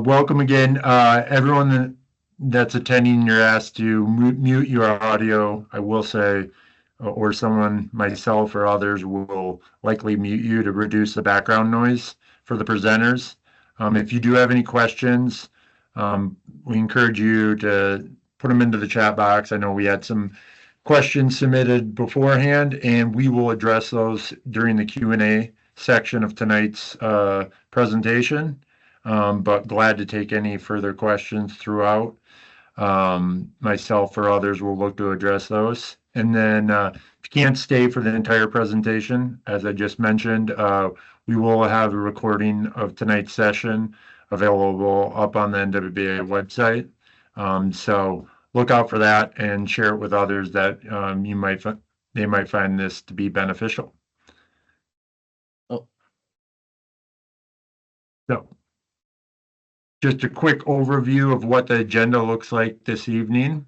Welcome again. Everyone that's attending, you're asked to mute your audio. I will say, or someone, myself or others, will likely mute you to reduce the background noise for the presenters. If you do have any questions, we encourage you to put them into the chat box. I know we had some questions submitted beforehand, and we will address those during the Q&A section of tonight's presentation. But glad to take any further questions throughout. Myself or others will look to address those. And then if you can't stay for the entire presentation, as I just mentioned, we will have a recording of tonight's session available up on the NWBA website. So look out for that and share it with others that they might find this to be beneficial. So just a quick overview of what the agenda looks like this evening.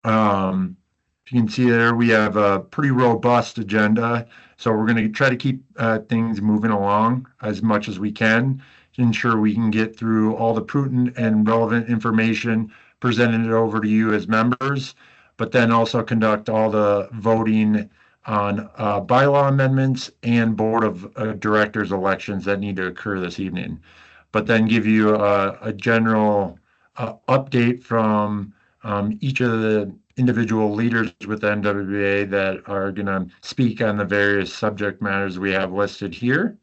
If you can see there, we have a pretty robust agenda. So we're going to try to keep things moving along as much as we can to ensure we can get through all the prudent and relevant information, presented it over to you as members, but then also conduct all the voting on bylaw amendments and board of directors elections that need to occur this evening. But then give you a general update from each of the individual leaders with the NWBA that are going to speak on the various subject matters we have listed here.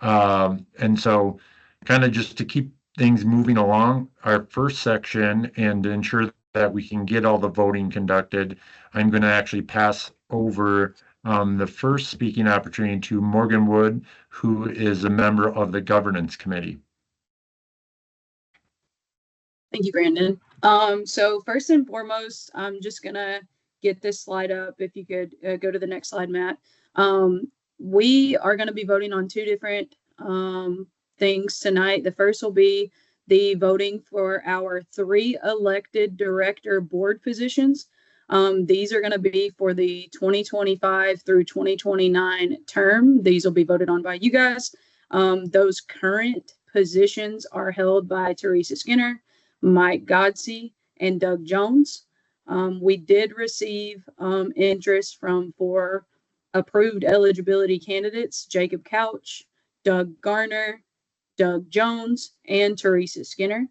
And so kind of just to keep things moving along, our first section, and to ensure that we can get all the voting conducted, I'm going to actually pass over the first speaking opportunity to Morgan Wood, who is a member of the Governance Committee. Thank you, Brandon. So first and foremost, I'm just gonna get this slide up. If you could go to the next slide, Matt. We are going to be voting on two different things tonight. The first will be the voting for our 3 elected director board positions. These are going to be for the 2025 through 2029 term. These will be voted on by you guys. Those current positions are held by Teresa Skinner, Mike Godsey, and Doug Jones. We did receive interest from 4 approved eligibility candidates: Jacob Couch, Doug Garner, Doug Jones, and Teresa Skinner.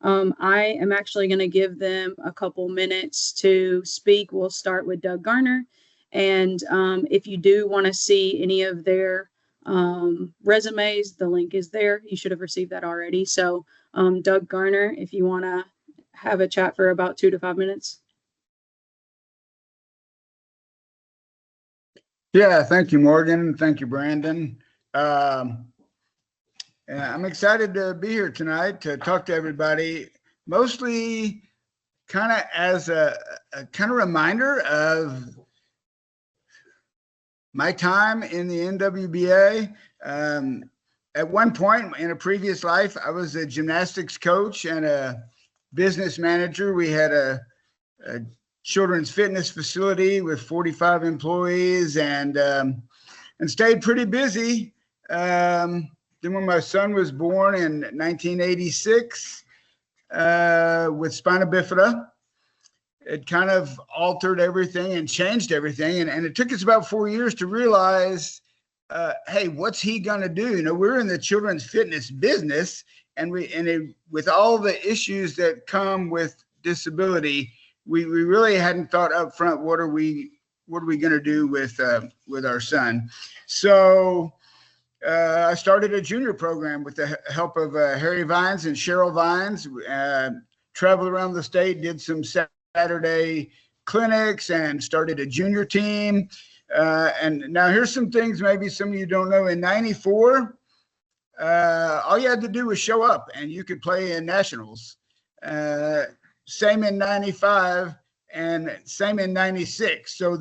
I am actually going to give them a couple minutes to speak. We'll start with Doug Garner. And if you do want to see any of their resumes, the link is there. You should have received that already. So Doug Garner, if you want to have a chat for about 2 to 5 minutes. Yeah, thank you, Morgan. Thank you, Brandon. I'm excited to be here tonight to talk to everybody, mostly kind of as a kind of reminder of my time in the NWBA. At one point in a previous life, I was a gymnastics coach and a business manager. We had a children's fitness facility with 45 employees and stayed pretty busy. Then when my son was born in 1986 with spina bifida, it kind of altered everything and changed everything. And it took us about 4 years to realize, hey, what's he going to do? You know, we're in the children's fitness business, and with all the issues that come with disability, we really hadn't thought up front, what are we going to do with our son? So I started a junior program with the help of Harry Vines and Cheryl Vines. Traveled around the state, did some Saturday clinics, and started a junior team. And now here's some things maybe some of you don't know. In '94, all you had to do was show up and you could play in nationals. Same in '95 and same in '96. So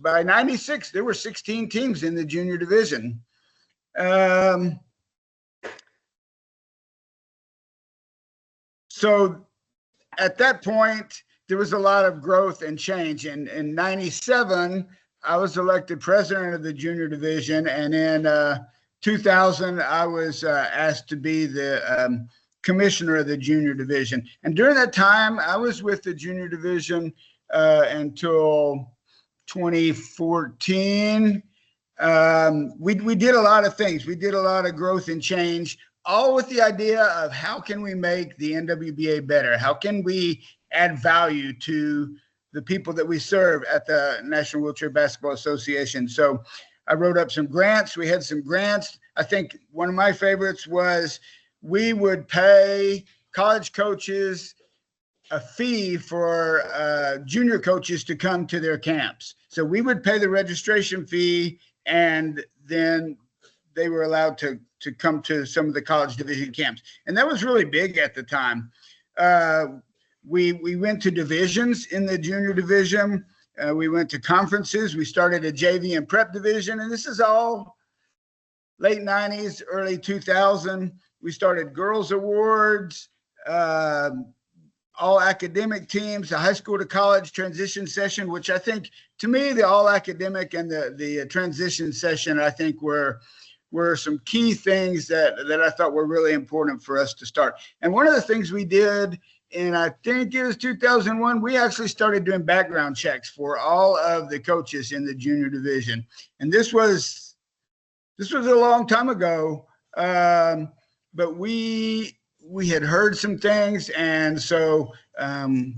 by '96, there were 16 teams in the junior division. So at that point, there was a lot of growth and change. In '97, I was elected president of the junior division. And in 2000, I was asked to be the commissioner of the junior division. And during that time, I was with the junior division until 2014. We did a lot of things. We did a lot of growth and change, all with the idea of how can we make the NWBA better? How can we add value to the people that we serve at the National Wheelchair Basketball Association? So I wrote up some grants. We had some grants. I think one of my favorites was we would pay college coaches a fee for junior coaches to come to their camps. So we would pay the registration fee, and then they were allowed to come to some of the college division camps. And that was really big at the time. We went to divisions in the junior division. We went to conferences. We started a JV and prep division, and this is all late 90s, early 2000. We started girls awards, all academic teams, the high school to college transition session, which I think, to me, the all academic and the transition session, I think were some key things that I thought were really important for us to start. And one of the things we did, and I think it was 2001, we actually started doing background checks for all of the coaches in the junior division. And this was a long time ago, but we had heard some things, and so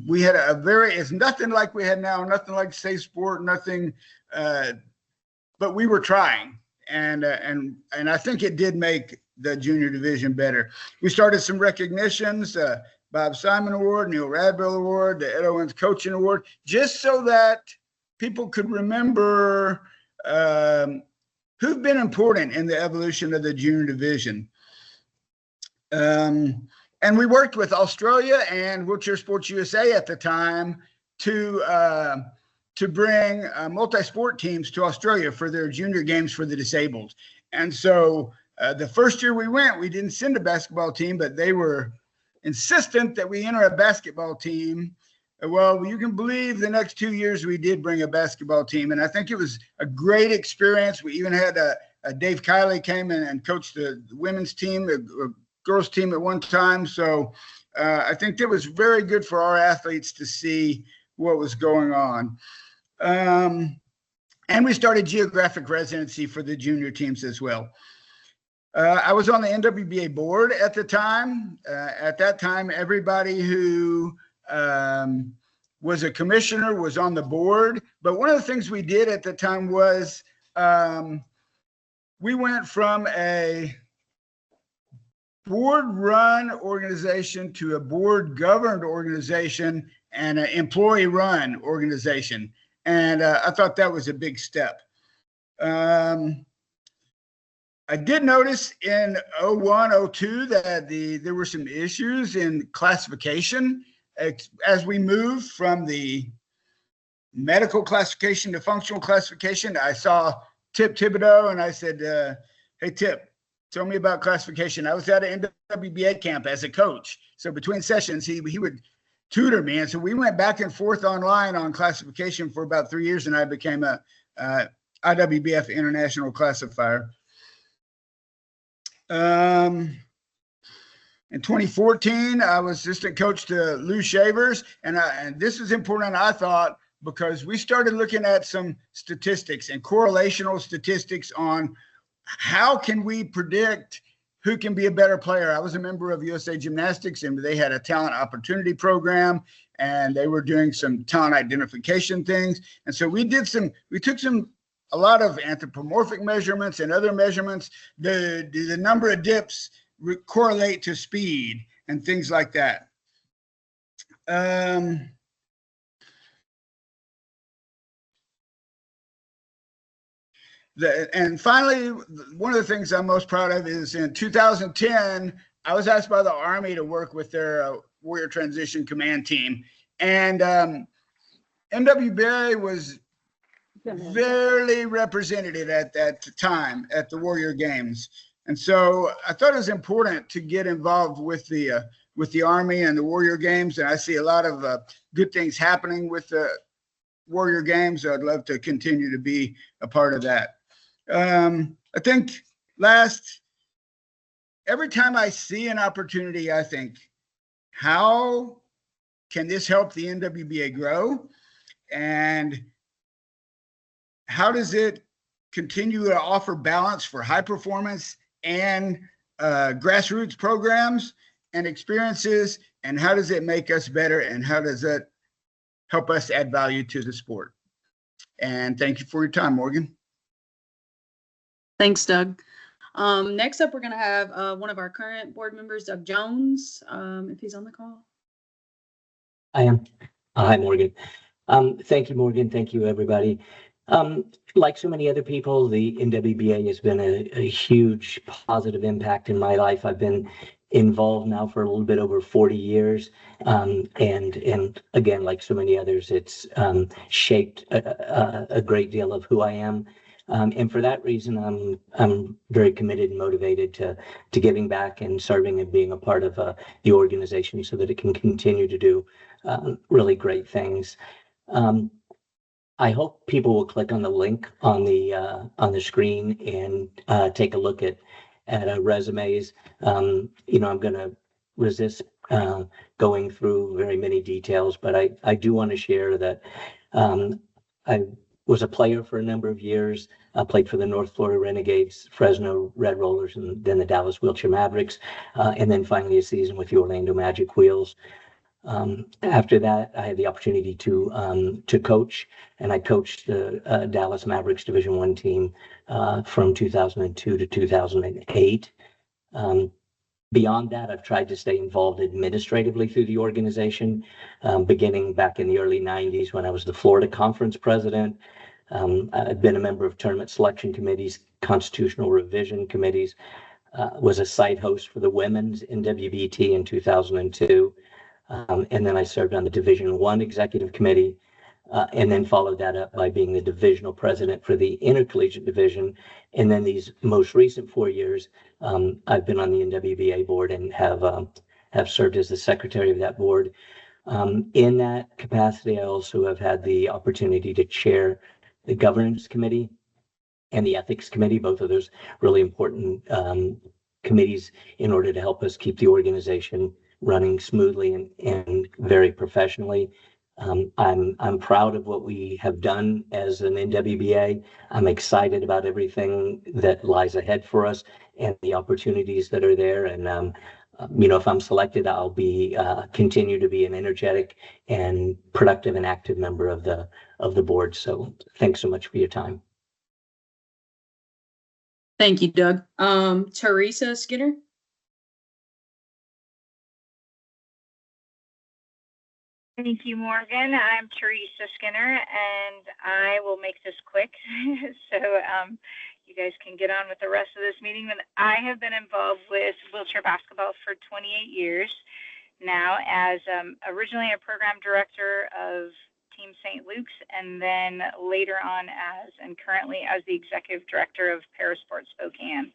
we had it's nothing like we had now, nothing like Safe Sport, nothing, but we were trying, and I think it did make the junior division better. We started some recognitions, Bob Simon Award, Neil Radbill Award, the Ed Owens Coaching Award, just so that people could remember who've been important in the evolution of the junior division. And we worked with Australia and Wheelchair Sports USA at the time to bring multi-sport teams to Australia for their junior games for the disabled. And so the first year we went, we didn't send a basketball team, but they were insistent that we enter a basketball team. Well, you can believe the next 2 years we did bring a basketball team, and I think it was a great experience. We even had Dave Kiley came in and coached the women's team, the girls team at one time. So I think it was very good for our athletes to see what was going on. And we started geographic residency for the junior teams as well. I was on the NWBA board at the time. At that time, everybody who was a commissioner was on the board. But one of the things we did at the time was we went from a board-run organization to a board-governed organization and an employee-run organization. And I thought that was a big step. I did notice in 01, 02 that there were some issues in classification as we moved from the medical classification to functional classification. I saw Tip Thibodeau and I said, hey, Tip, tell me about classification. I was at an NWBA camp as a coach. So between sessions, he would tutor me. And so we went back and forth online on classification for about 3 years, and I became a IWBF international classifier. In 2014, I was assistant coach to Lou Shavers, and this is important, I thought, because we started looking at some statistics and correlational statistics on how can we predict who can be a better player. I was a member of USA Gymnastics, and they had a talent opportunity program, and they were doing some talent identification things. And so we took a lot of anthropomorphic measurements and other measurements. The number of dips correlate to speed and things like that. And finally, one of the things I'm most proud of is in 2010, I was asked by the Army to work with their Warrior Transition Command team. And NWBA was barely represented at that time at the Warrior Games. And so I thought it was important to get involved with the Army and the Warrior Games. And I see a lot of good things happening with the Warrior Games. So I'd love to continue to be a part of that. I think every time I see an opportunity, I think, how can this help the NWBA grow? And how does it continue to offer balance for high performance and grassroots programs and experiences? And how does it make us better? And how does it help us add value to the sport? And thank you for your time, Morgan. Thanks, Doug. Next up, we're going to have one of our current board members, Doug Jones, if he's on the call. I am. Hi, Morgan. Thank you, Morgan. Thank you, everybody. Like so many other people, the NWBA has been a huge positive impact in my life. I've been involved now for a little bit over 40 years. And again, like so many others, it's shaped a great deal of who I am. And for that reason, I'm very committed and motivated to giving back and serving and being a part of the organization so that it can continue to do really great things. I hope people will click on the link on the screen and take a look at resumes. I'm going to resist going through very many details, but I do want to share that I was a player for a number of years. I played for the North Florida Renegades, Fresno Red Rollers, and then the Dallas Wheelchair Mavericks, and then finally a season with the Orlando Magic Wheels. After that, I had the opportunity to coach, and I coached the Dallas Mavericks Division I team from 2002 to 2008. Beyond that, I've tried to stay involved administratively through the organization, beginning back in the early 90s when I was the Florida Conference president. I've been a member of tournament selection committees, constitutional revision committees, was a site host for the women's NWBT in 2002. And then I served on the Division I Executive Committee, and then followed that up by being the divisional president for the intercollegiate division. And then these most recent 4 years, I've been on the NWBA board and have served as the secretary of that board. In that capacity, I also have had the opportunity to chair the governance committee and the ethics committee, both of those really important committees in order to help us keep the organization running smoothly and very professionally. I'm proud of what we have done as an NWBA. I'm excited about everything that lies ahead for us and the opportunities that are there. And if I'm selected, I'll be continue to be an energetic and productive and active member of the board. So thanks so much for your time. Thank you, Doug. Teresa Skinner. Thank you, Morgan. I'm Teresa Skinner, and I will make this quick so you guys can get on with the rest of this meeting. But I have been involved with wheelchair basketball for 28 years now as originally a program director of Team St. Luke's, and then later on and currently as the executive director of Parasport Spokane.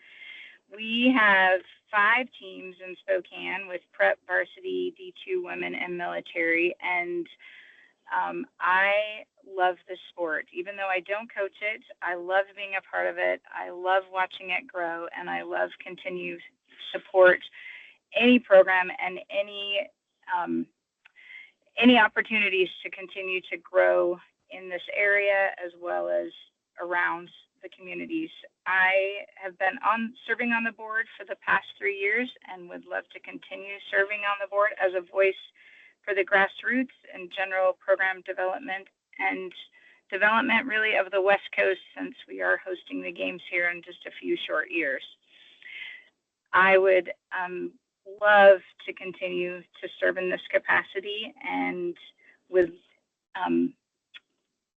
We have 5 teams in Spokane with prep, varsity, D2 women, and military. And I love this sport. Even though I don't coach it, I love being a part of it. I love watching it grow, and I love continue support any program and any opportunities to continue to grow in this area as well as around the communities. I have been serving on the board for the past 3 years and would love to continue serving on the board as a voice for the grassroots and general program development and development really of the West Coast, since we are hosting the games here in just a few short years. I would love to continue to serve in this capacity and would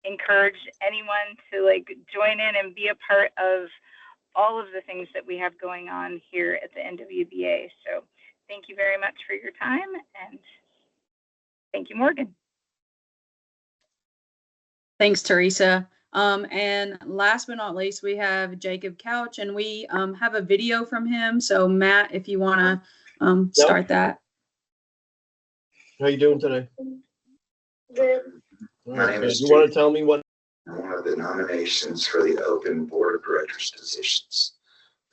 encourage anyone to join in and be a part of all of the things that we have going on here at the NWBA. So thank you very much for your time, and thank you, Morgan. Thanks, Teresa. And last but not least, we have Jacob Couch, and we have a video from him. So Matt, if you want to start that. How you doing today? Good. My name is. You want to tell me what? One of the nominations for the open board of directors positions.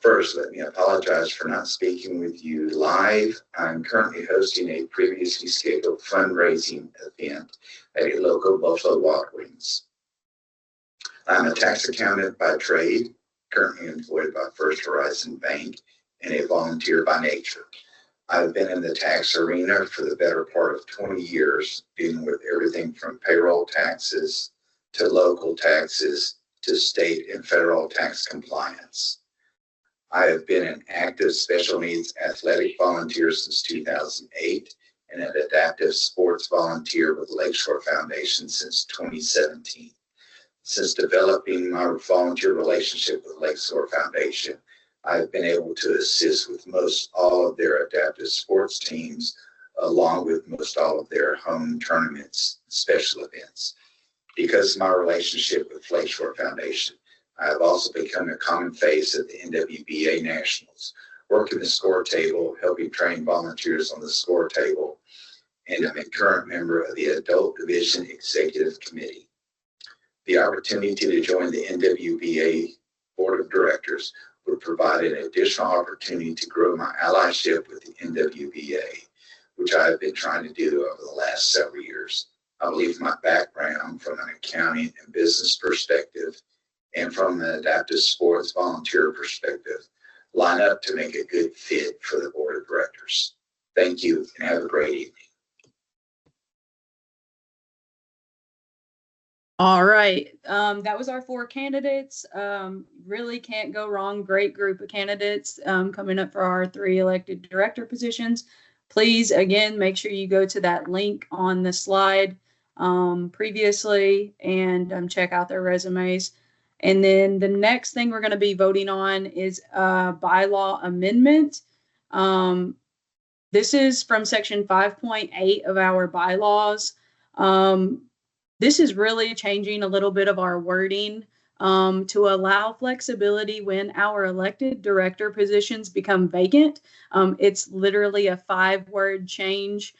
First, let me apologize for not speaking with you live. I'm currently hosting a previously scheduled fundraising event at a local Buffalo Wild Wings. I'm a tax accountant by trade, currently employed by First Horizon Bank, and a volunteer by nature. I've been in the tax arena for the better part of 20 years, dealing with everything from payroll taxes to local taxes to state and federal tax compliance. I have been an active special needs athletic volunteer since 2008 and an adaptive sports volunteer with Lakeshore Foundation since 2017. Since developing my volunteer relationship with Lakeshore Foundation, I've been able to assist with most all of their adaptive sports teams, along with most all of their home tournaments, special events. Because of my relationship with Lakeshore Foundation, I have also become a common face at the NWBA Nationals, working the score table, helping train volunteers on the score table, and I'm a current member of the Adult Division Executive Committee. The opportunity to join the NWBA Board of Directors would provide an additional opportunity to grow my allyship with the NWBA, which I have been trying to do over the last several years. I believe my background from an accounting and business perspective and from an adaptive sports volunteer perspective line up to make a good fit for the Board of Directors. Thank you and have a great evening. All right, that was our 4 candidates. Really can't go wrong. Great group of candidates coming up for our 3 elected director positions. Please, again, make sure you go to that link on the slide previously and check out their resumes. And then the next thing we're going to be voting on is a bylaw amendment. This is from section 5.8 of our bylaws. This is really changing a little bit of our wording to allow flexibility when our elected director positions become vacant. It's literally a 5-word change,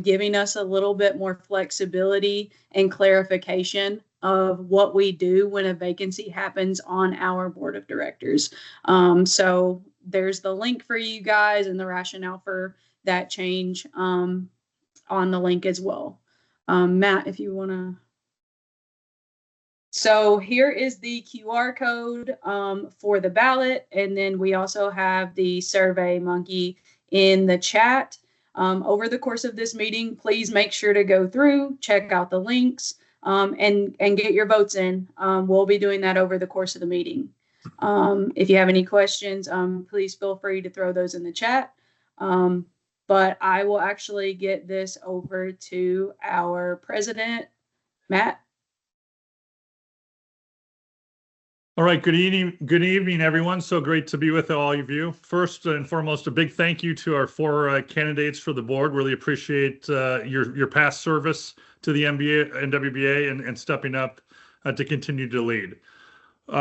giving us a little bit more flexibility and clarification of what we do when a vacancy happens on our board of directors. So there's the link for you guys and the rationale for that change on the link as well. Matt, if you want to. So here is the QR code for the ballot. And then we also have the Survey Monkey in the chat. Over the course of this meeting, please make sure to go through, check out the links, and get your votes in. We'll be doing that over the course of the meeting. If you have any questions, please feel free to throw those in the chat. But I will actually get this over to our president, Matt. All right, good evening, everyone. So great to be with all of you. First and foremost, a big thank you to our 4 candidates for the board. Really appreciate your past service to the NWBA and stepping up to continue to lead.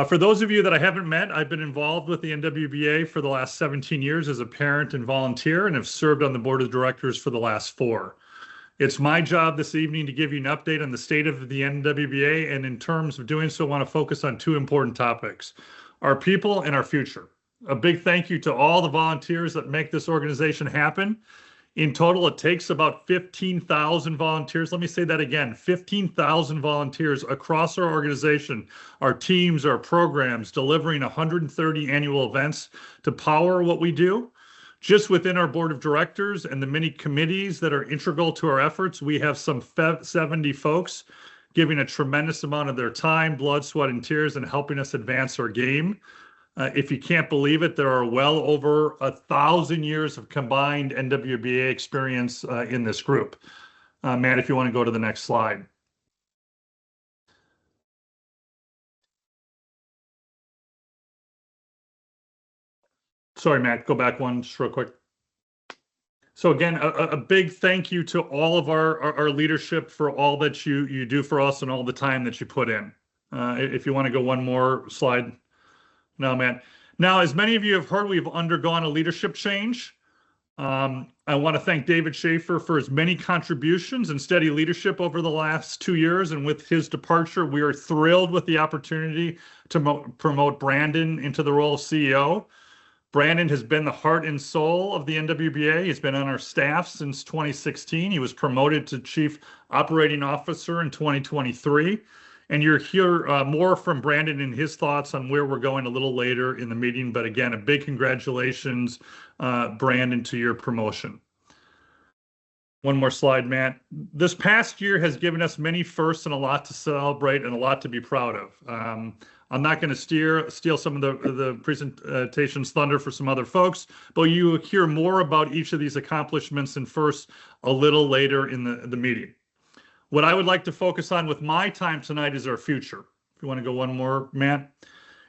For those of you that I haven't met, I've been involved with the NWBA for the last 17 years as a parent and volunteer and have served on the board of directors for the last 4. It's my job this evening to give you an update on the state of the NWBA, and in terms of doing so, I want to focus on 2 important topics: our people and our future. A big thank you to all the volunteers that make this organization happen. In total, it takes about 15,000 volunteers. Let me say that again, 15,000 volunteers across our organization, our teams, our programs, delivering 130 annual events to power what we do. Just within our board of directors and the many committees that are integral to our efforts, we have some 70 folks giving a tremendous amount of their time, blood, sweat, and tears and helping us advance our game. If you can't believe it, there are well over 1,000 years of combined NWBA experience in this group. Matt, if you want to go to the next slide. Sorry, Matt, go back one just real quick. So again, a big thank you to all of our leadership for all that you do for us and all the time that you put in. If you want to go one more slide. No, Matt. Now, as many of you have heard, we've undergone a leadership change. I want to thank David Schaefer for his many contributions and steady leadership over the last 2 years. And with his departure, we are thrilled with the opportunity to promote Brandon into the role of CEO. Brandon has been the heart and soul of the NWBA. He's been on our staff since 2016. He was promoted to Chief Operating Officer in 2023. And you'll hear more from Brandon and his thoughts on where we're going a little later in the meeting. But again, a big congratulations, Brandon, to your promotion. One more slide, Matt. This past year has given us many firsts and a lot to celebrate and a lot to be proud of. I'm not going to steal some of the presentation's thunder for some other folks, but you will hear more about each of these accomplishments and firsts a little later in the meeting. What I would like to focus on with my time tonight is our future. If you want to go one more, Matt.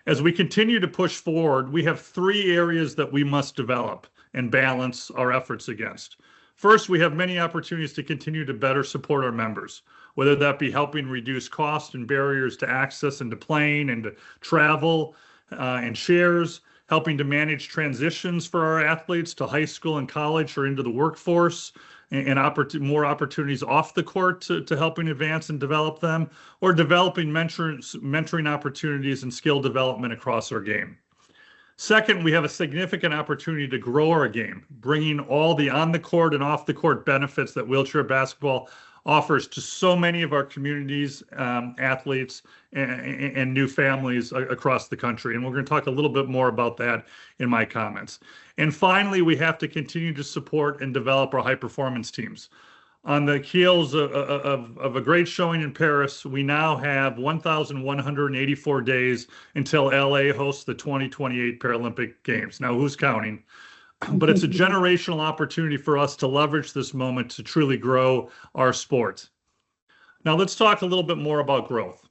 As we continue to push forward, we have 3 areas that we must develop and balance our efforts against. First, we have many opportunities to continue to better support our members, whether that be helping reduce cost and barriers to access and to playing and to travel and shares, helping to manage transitions for our athletes to high school and college or into the workforce, and more opportunities off the court to helping advance and develop them, or developing mentoring opportunities and skill development across our game. Second, we have a significant opportunity to grow our game, bringing all the on-the-court and off-the-court benefits that wheelchair basketball offers to so many of our communities, athletes, and new families across the country. And we're going to talk a little bit more about that in my comments. And finally, we have to continue to support and develop our high-performance teams. On the heels of a great showing in Paris, we now have 1,184 days until LA hosts the 2028 Paralympic Games. Now, who's counting? But it's a generational opportunity for us to leverage this moment to truly grow our sport. Now, let's talk a little bit more about growth.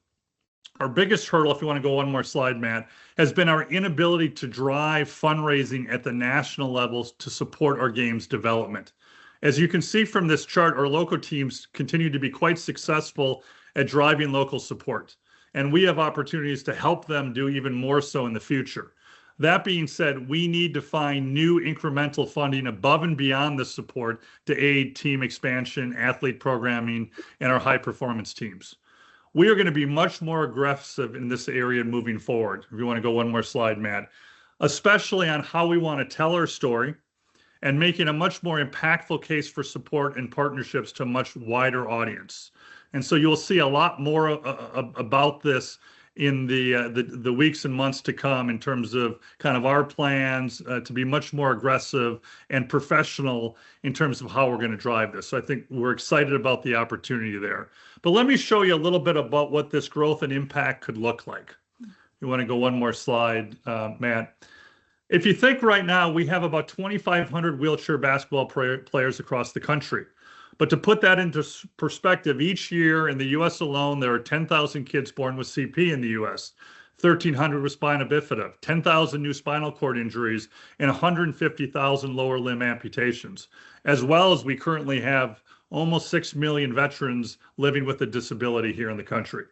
Our biggest hurdle, if you want to go one more slide, Matt, has been our inability to drive fundraising at the national levels to support our game's development. As you can see from this chart, our local teams continue to be quite successful at driving local support, and we have opportunities to help them do even more so in the future. That being said, we need to find new incremental funding above and beyond the support to aid team expansion, athlete programming, and our high-performance teams. We are going to be much more aggressive in this area moving forward. If you want to go one more slide, Matt, especially on how we want to tell our story, and making a much more impactful case for support and partnerships to a much wider audience. And so you'll see a lot more about this in the weeks and months to come in terms of kind of our plans to be much more aggressive and professional in terms of how we're going to drive this. So I think we're excited about the opportunity there. But let me show you a little bit about what this growth and impact could look like. You want to go one more slide, Matt? If you think right now, we have about 2,500 wheelchair basketball players across the country. But to put that into perspective, each year in the U.S. alone, there are 10,000 kids born with CP in the U.S., 1,300 with spina bifida, 10,000 new spinal cord injuries, and 150,000 lower limb amputations, as well as we currently have almost 6 million veterans living with a disability here in the country.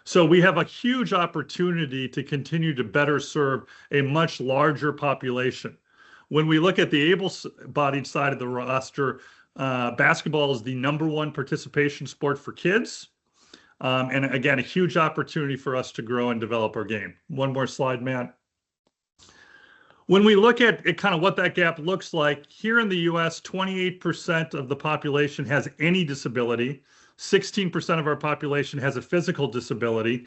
So we have a huge opportunity to continue to better serve a much larger population. When we look at the able-bodied side of the roster, basketball is the #1 participation sport for kids. And again, a huge opportunity for us to grow and develop our game. One more slide, Matt. When we look at kind of what that gap looks like, here in the US, 28% of the population has any disability. 16% of our population has a physical disability,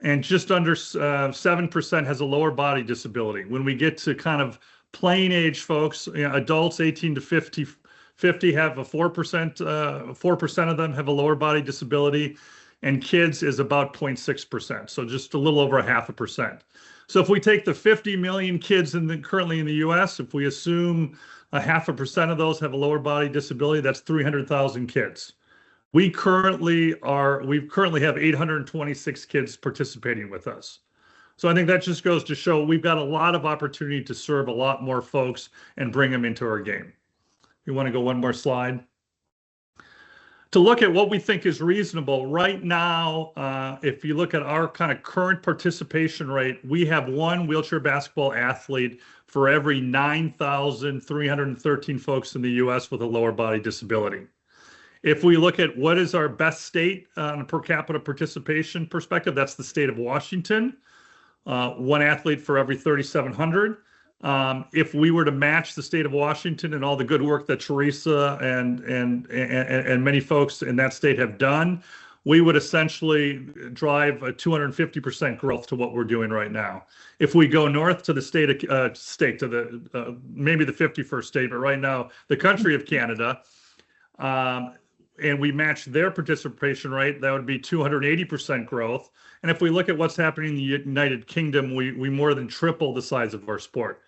and just under 7% has a lower body disability. When we get to kind of playing age folks, adults 18 to 50 have a 4% of them have a lower body disability, and kids is about 0.6%, so just a little over 0.5%. So if we take the 50 million kids currently in the US, if we assume 0.5% of those have a lower body disability, that's 300,000 kids. We currently have 826 kids participating with us. So I think that just goes to show we've got a lot of opportunity to serve a lot more folks and bring them into our game. You want to go one more slide? To look at what we think is reasonable right now, if you look at our kind of current participation rate, we have one wheelchair basketball athlete for every 9,313 folks in the US with a lower body disability. If we look at what is our best state on a per capita participation perspective, that's the state of Washington. One athlete for every 3,700. If we were to match the state of Washington and all the good work that Teresa and many folks in that state have done, we would essentially drive a 250% growth to what we're doing right now. If we go north to the state to the maybe the 51st state, but right now the country of Canada, and we match their participation rate, that would be 280% growth. And if we look at what's happening in the United Kingdom, we more than triple the size of our sport.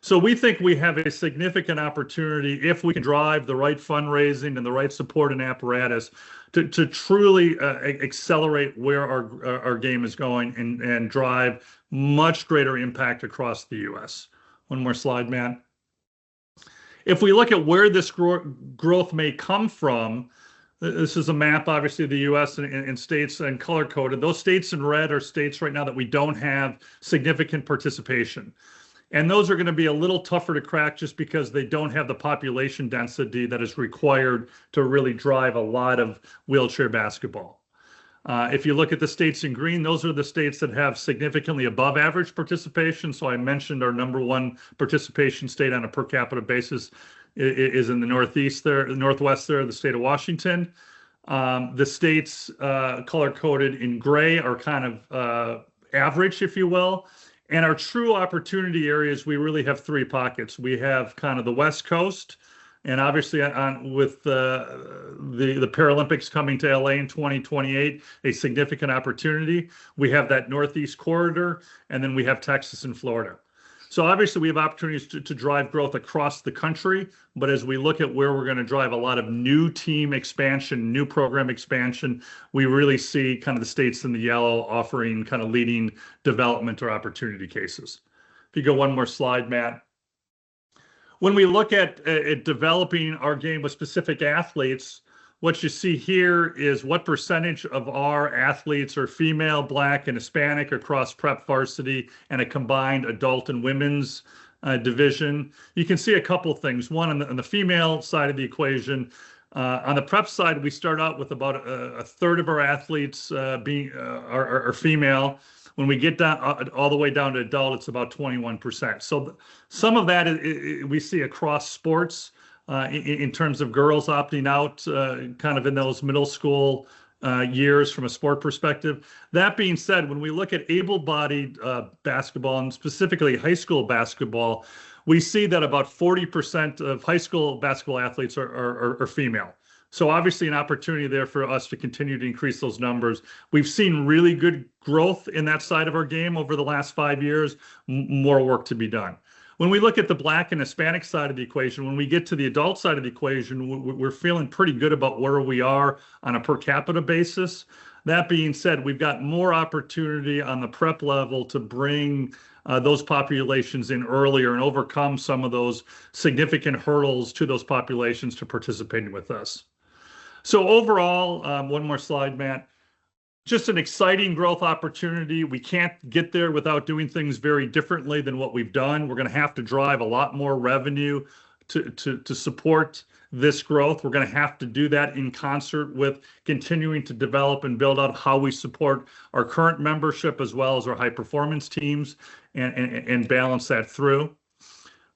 So we think we have a significant opportunity if we can drive the right fundraising and the right support and apparatus to truly accelerate where our game is going and drive much greater impact across the U.S. One more slide, Matt. If we look at where this growth may come from, this is a map, obviously, of the U.S. and states and color-coded. Those states in red are states right now that we don't have significant participation. And those are going to be a little tougher to crack just because they don't have the population density that is required to really drive a lot of wheelchair basketball. If you look at the states in green, those are the states that have significantly above average participation. So I mentioned our #1 participation state on a per capita basis is in the Northwest there, the state of Washington. The states color-coded in gray are kind of average, if you will. And our true opportunity areas, we really have 3 pockets. We have kind of the West Coast, and obviously with the Paralympics coming to LA in 2028, a significant opportunity. We have that Northeast corridor, and then we have Texas and Florida. So obviously we have opportunities to drive growth across the country, but as we look at where we're going to drive a lot of new team expansion, new program expansion, we really see kind of the states in the yellow offering kind of leading development or opportunity cases. If you go one more slide, Matt. When we look at developing our game with specific athletes, what you see here is what percentage of our athletes are female, Black, and Hispanic across prep, varsity, and a combined adult and women's division. You can see a couple things. One, on the female side of the equation, on the prep side, we start out with about a third of our athletes are female. When we get down all the way down to adult, it's about 21%. So some of that we see across sports. In terms of girls opting out kind of in those middle school years from a sport perspective. That being said, when we look at able-bodied basketball and specifically high school basketball, we see that about 40% of high school basketball athletes are female. So obviously an opportunity there for us to continue to increase those numbers. We've seen really good growth in that side of our game over the last 5 years, more work to be done. When we look at the Black and Hispanic side of the equation, when we get to the adult side of the equation, we're feeling pretty good about where we are on a per capita basis. That being said, we've got more opportunity on the prep level to bring those populations in earlier and overcome some of those significant hurdles to those populations to participating with us. So overall, one more slide, Matt. Just an exciting growth opportunity. We can't get there without doing things very differently than what we've done. We're going to have to drive a lot more revenue to support this growth. We're going to have to do that in concert with continuing to develop and build out how we support our current membership as well as our high performance teams and balance that through.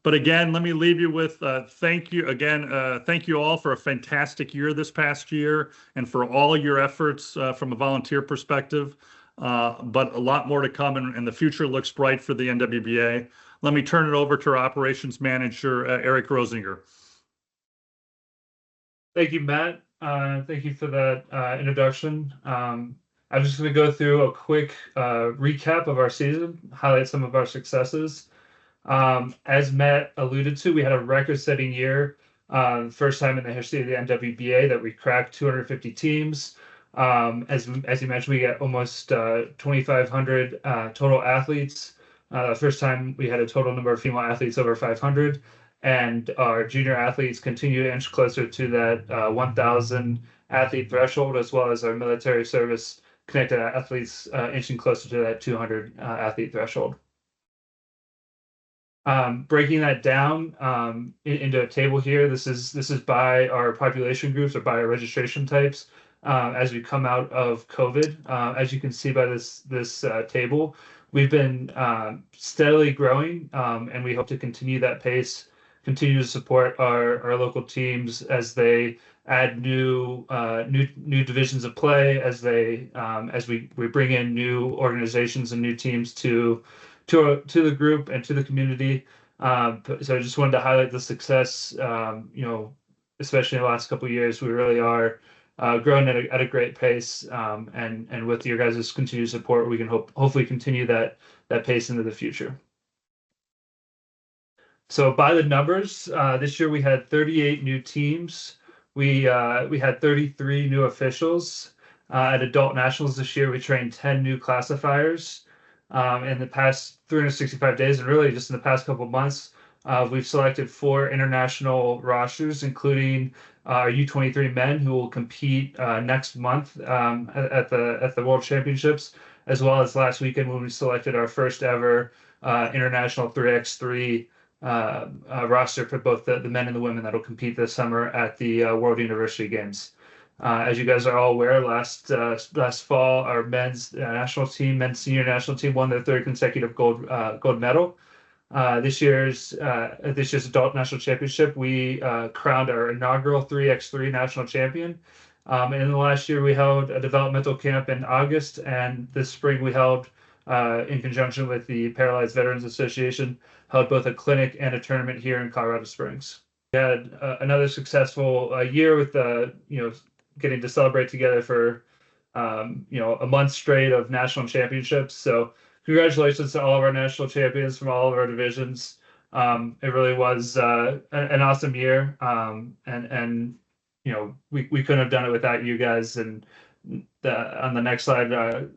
But again, let me leave you with thank you again. Thank you all for a fantastic year this past year and for all your efforts from a volunteer perspective. But a lot more to come, and the future looks bright for the NWBA. Let me turn it over to our operations manager, Eric Rosinger. Thank you, Matt. Thank you for that introduction. I'm just going to go through a quick recap of our season, highlight some of our successes. As Matt alluded to, we had a record-setting year, first time in the history of the NWBA that we cracked 250 teams. As you mentioned, we got almost 2,500 total athletes. First time we had a total number of female athletes over 500, and our junior athletes continue to inch closer to that 1,000 athlete threshold, as well as our military service connected athletes inching closer to that 200 athlete threshold. Breaking that down into a table here, this is by our population groups or by our registration types as we come out of COVID. As you can see by this table, we've been steadily growing, and we hope to continue that pace, continue to support our local teams as they add new divisions of play, as we bring in new organizations and new teams to the group and to the community. So I just wanted to highlight the success, especially in the last couple of years. We really are growing at a great pace, and with your guys' continued support, we can hopefully continue that pace into the future. So by the numbers, this year we had 38 new teams. We had 33 new officials. At Adult Nationals this year, we trained 10 new classifiers. In the past 365 days, and really just in the past couple of months, we've selected 4 international rosters, including our U23 men who will compete next month at the World Championships, as well as last weekend when we selected our first ever international 3x3 roster for both the men and the women that'll compete this summer at the World University Games. As you guys are all aware, last fall, our men's national team, men's senior national team, won their 3rd consecutive gold medal. This year's adult national championship, we crowned our inaugural 3x3 national champion. And in the last year, we held a developmental camp in August, and this spring we held, in conjunction with the Paralyzed Veterans Association, held both a clinic and a tournament here in Colorado Springs. We had another successful year with getting to celebrate together for a month straight of national championships. So congratulations to all of our national champions from all of our divisions. It really was an awesome year, and we couldn't have done it without you guys. And on the next slide,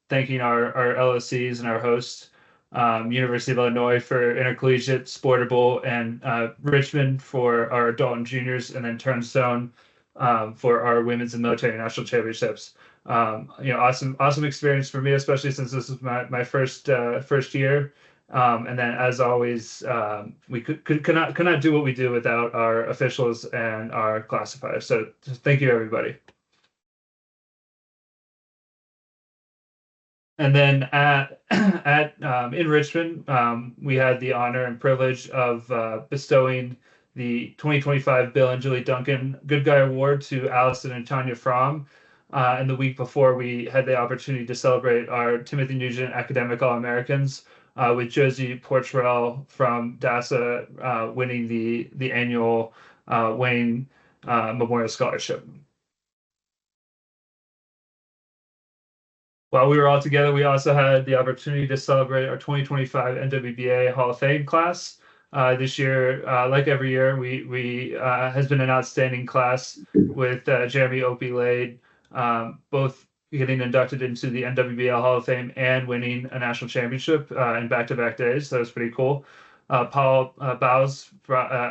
thanking our LOCs and our hosts, University of Illinois for intercollegiate, Sportable, and Richmond for our adult and juniors, and then Turnstone for our women's and military national championships. Awesome experience for me, especially since this is my first year. And then, as always, we could not do what we do without our officials and our classifiers. So just thank you, everybody. And then in Richmond, we had the honor and privilege of bestowing the 2025 Bill and Julie Duncan Good Guy Award to Allison and Tanya Fromm. And the week before, we had the opportunity to celebrate our Timothy Nugent Academic All-Americans, with Josie Portrell from DASA winning the annual Wayne Memorial Scholarship. While we were all together, we also had the opportunity to celebrate our 2025 NWBA Hall of Fame class. This year, like every year, we has been an outstanding class with Jeremy Opie-Lade, both getting inducted into the NWBA Hall of Fame and winning a national championship in back-to-back days. So that was pretty cool. Paul Bowes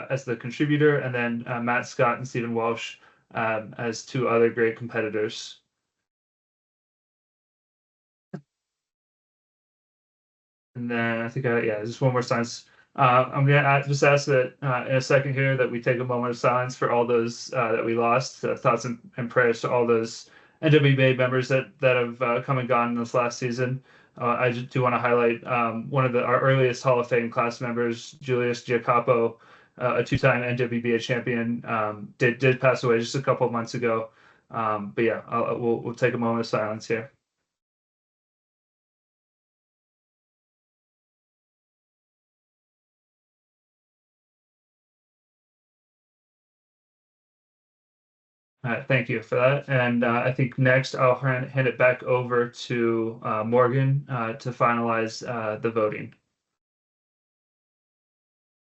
as the contributor, and then Matt Scott and Stephen Walsh as 2 other great competitors. And then I think, just one more silence. I'm going to just ask that in a second here that we take a moment of silence for all those that we lost. Thoughts and prayers to all those NWBA members that have come and gone in this last season. I just do want to highlight one of our earliest Hall of Fame class members, Julius Giacopo, a 2-time NWBA champion, did pass away just a couple of months ago. But yeah, we'll take a moment of silence here. Thank you for that. And I think next I'll hand it back over to Morgan to finalize the voting.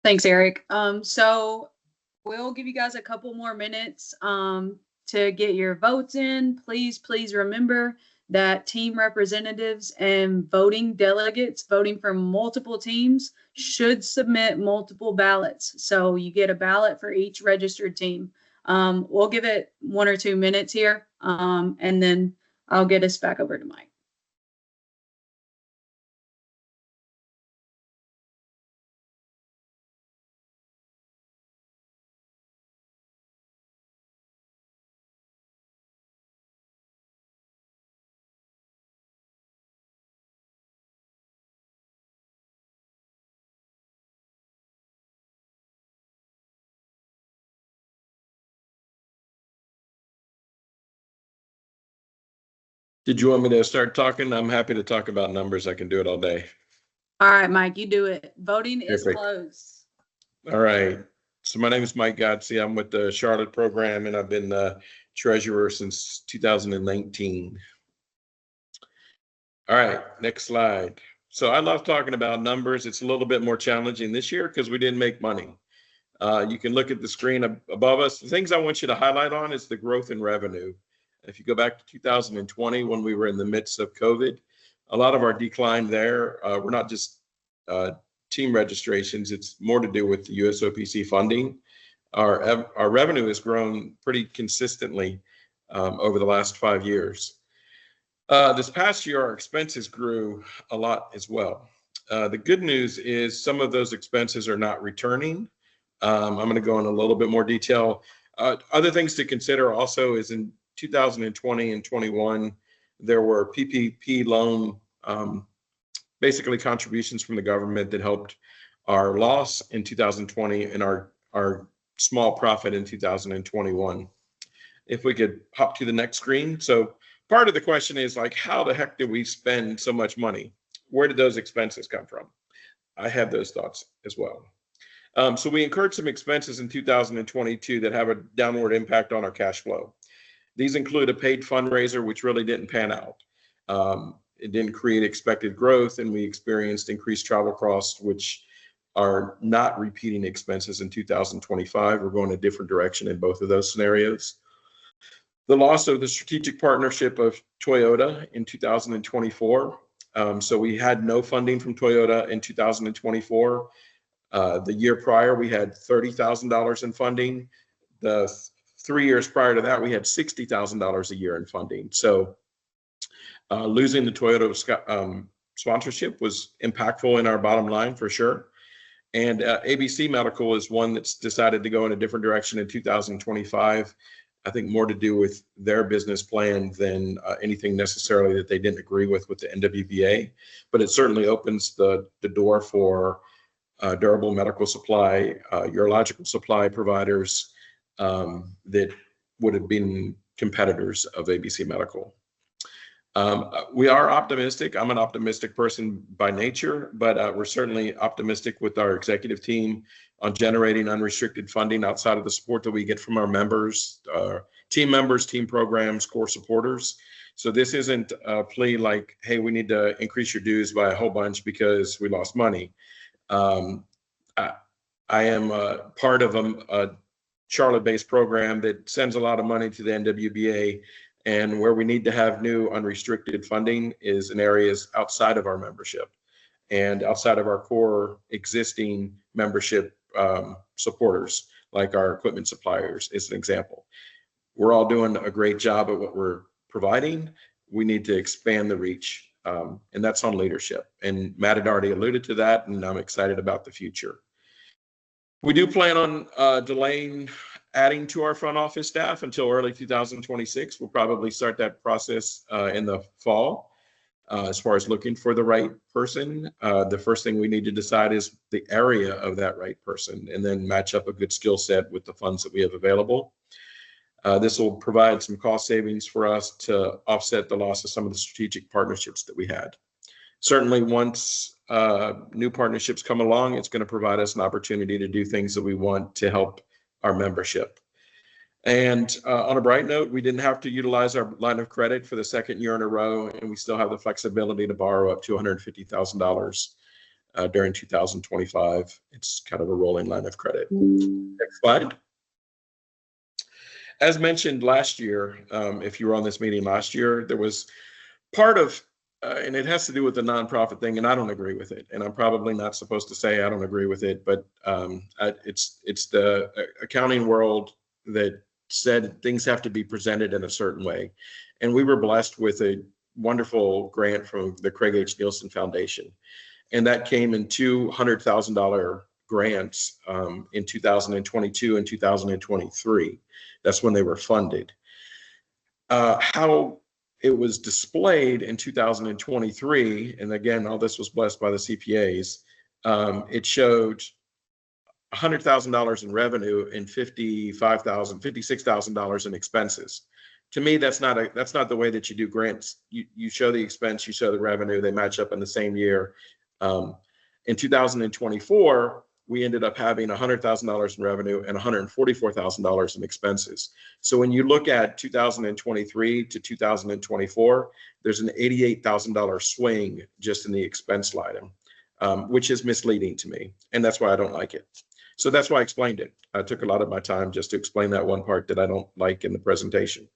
Thanks, Eric. So we'll give you guys a couple more minutes to get your votes in. Please remember that team representatives and voting delegates voting for multiple teams should submit multiple ballots. So you get a ballot for each registered team. We'll give it 1 or 2 minutes here, and then I'll get us back over to Mike. Did you want me to start talking? I'm happy to talk about numbers. I can do it all day. All right, Mike, you do it. Voting is Perfect. closed. All right. So my name is Mike Godsey. I'm with the Charlotte program, and I've been the treasurer since 2019. All right, next slide. So I love talking about numbers. It's a little bit more challenging this year because we didn't make money. You can look at the screen above us. The things I want you to highlight on is the growth in revenue. If you go back to 2020, when we were in the midst of COVID, a lot of our decline there were not just team registrations. It's more to do with the USOPC funding. Our revenue has grown pretty consistently over the last 5 years. This past year, our expenses grew a lot as well. The good news is some of those expenses are not returning. I'm going to go in a little bit more detail. Other things to consider also is in 2020 and 21, there were PPP loan, basically contributions from the government that helped our loss in 2020 and our small profit in 2021. If we could hop to the next screen. So part of the question is like, how the heck did we spend so much money? Where did those expenses come from? I have those thoughts as well. So we incurred some expenses in 2022 that have a downward impact on our cash flow. These include a paid fundraiser, which really didn't pan out. It didn't create expected growth, and we experienced increased travel costs, which are not repeating expenses in 2025. We're going a different direction in both of those scenarios. The loss of the strategic partnership of Toyota in 2024. So we had no funding from Toyota in 2024. The year prior, we had $30,000 in funding. The 3 years prior to that, we had $60,000 a year in funding. So losing the Toyota sponsorship was impactful in our bottom line for sure. And ABC Medical is one that's decided to go in a different direction in 2025. I think more to do with their business plan than anything necessarily that they didn't agree with the NWBA. But it certainly opens the door for durable medical supply, urological supply providers that would have been competitors of ABC Medical. We are optimistic. I'm an optimistic person by nature, but we're certainly optimistic with our executive team on generating unrestricted funding outside of the support that we get from our members, team members, team programs, core supporters. So this isn't a plea like, hey, we need to increase your dues by a whole bunch because we lost money. I am a part of a Charlotte-based program that sends a lot of money to the NWBA, and where we need to have new unrestricted funding is in areas outside of our membership and outside of our core existing membership supporters, like our equipment suppliers is an example. We're all doing a great job at what we're providing. We need to expand the reach, and that's on leadership. And Matt had already alluded to that, and I'm excited about the future. We do plan on delaying adding to our front office staff until early 2026. We'll probably start that process in the fall. As far as looking for the right person, the first thing we need to decide is the area of that right person, and then match up a good skill set with the funds that we have available. This will provide some cost savings for us to offset the loss of some of the strategic partnerships that we had. Certainly, once new partnerships come along, it's going to provide us an opportunity to do things that we want to help our membership. And on a bright note, we didn't have to utilize our line of credit for the second year in a row, and we still have the flexibility to borrow up to $150,000 during 2025. It's kind of a rolling line of credit. Next slide. As mentioned last year, if you were on this meeting last year, there was part of, and it has to do with the nonprofit thing, and I don't agree with it. And I'm probably not supposed to say I don't agree with it, but it's the accounting world that said things have to be presented in a certain way. And we were blessed with a wonderful grant from the Craig H. Nielsen Foundation. And that came in $200,000 grants in 2022 and 2023. That's when they were funded. How it was displayed in 2023, and again, all this was blessed by the CPAs, it showed $100,000 in revenue and $56,000 in expenses. To me, that's not the way that you do grants. You show the expense, you show the revenue, they match up in the same year. In 2024, we ended up having $100,000 in revenue and $144,000 in expenses. So when you look at 2023 to 2024, there's an $88,000 swing just in the expense line item, which is misleading to me. And that's why I don't like it. So that's why I explained it. I took a lot of my time just to explain that one part that I don't like in the presentation.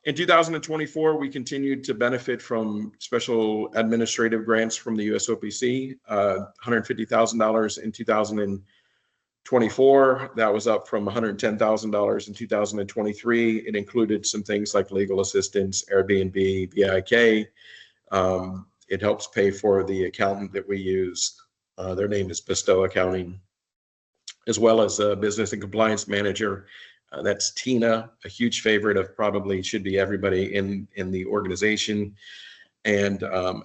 In 2024, we continued to benefit from special administrative grants from the USOPC, $150,000 in 2024. That was up from $110,000 in 2023. It included some things like legal assistance, Airbnb, VIK. It helps pay for the accountant that we use. Their name is Bestow Accounting, as well as a business and compliance manager. That's Tina, a huge favorite of probably should be everybody in the organization, and a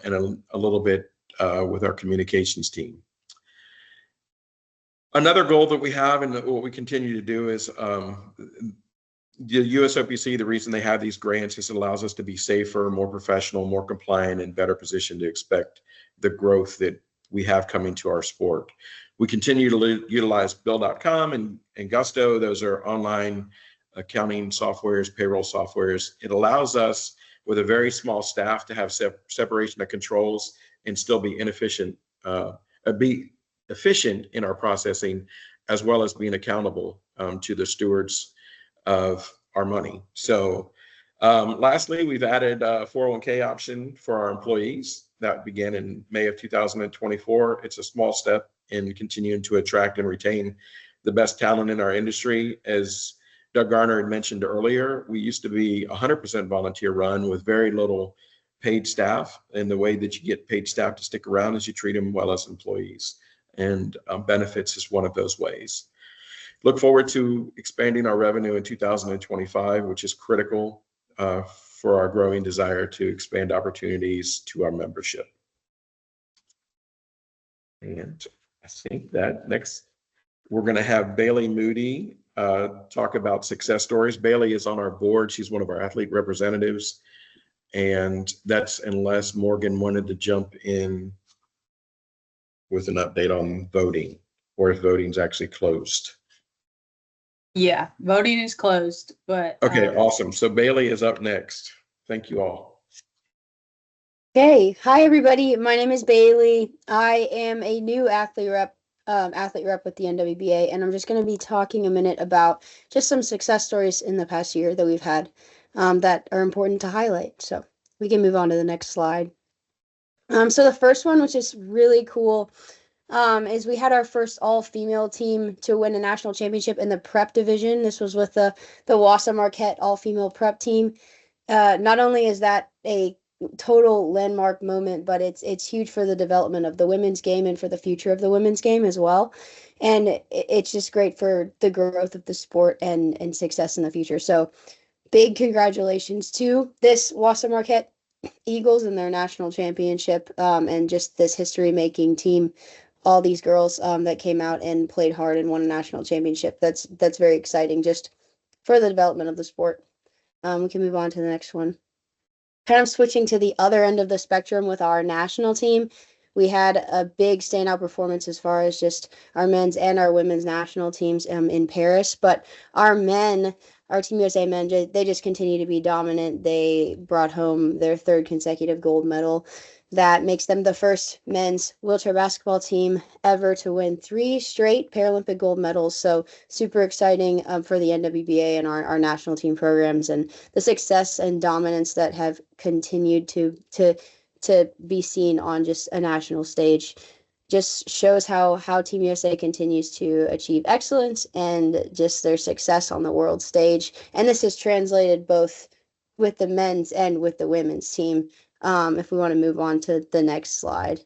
little bit with our communications team. Another goal that we have and what we continue to do is the USOPC, the reason they have these grants is it allows us to be safer, more professional, more compliant, and better positioned to expect the growth that we have coming to our sport. We continue to utilize Bill.com and Gusto. Those are online accounting softwares, payroll softwares. It allows us, with a very small staff, to have separation of controls and still be efficient in our processing, as well as being accountable to the stewards of our money. So lastly, we've added a 401k option for our employees. That began in May of 2024. It's a small step in continuing to attract and retain the best talent in our industry. As Doug Garner had mentioned earlier, we used to be 100% volunteer run with very little paid staff. And the way that you get paid staff to stick around is you treat them well as employees. And benefits is one of those ways. Look forward to expanding our revenue in 2025, which is critical for our growing desire to expand opportunities to our membership. And I think that next, we're going to have Bailey Moody talk about success stories. Bailey is on our board. She's one of our athlete representatives. And that's unless Morgan wanted to jump in with an update on voting, or if voting's actually closed. Yeah, voting is closed, but. Okay, awesome. So Bailey is up next. Thank you all. Okay, hi everybody. My name is Bailey. I am a new athlete rep with the NWBA, and I'm just going to be talking a minute about just some success stories in the past year that we've had that are important to highlight. So we can move on to the next slide. So the first one, which is really cool, is we had our first all-female team to win a national championship in the prep division. This was with the Wassa Marquette all-female prep team. Not only is that a total landmark moment, but it's huge for the development of the women's game and for the future of the women's game as well. And it's just great for the growth of the sport and success in the future. So big congratulations to this Wassa Marquette Eagles and their national championship, and just this history-making team. All these girls that came out and played hard and won a national championship. That's very exciting just for the development of the sport. We can move on to the next one. Kind of switching to the other end of the spectrum with our national team. We had a big standout performance as far as just our men's and our women's national teams in Paris. But our men, our Team USA men, they just continue to be dominant. They brought home their third consecutive gold medal. That makes them the first men's wheelchair basketball team ever to win 3 straight Paralympic gold medals. So super exciting for the NWBA and our national team programs, and the success and dominance that have continued to be seen on just a national stage. Just shows how Team USA continues to achieve excellence and just their success on the world stage. And this is translated both with the men's and with the women's team. If we want to move on to the next slide.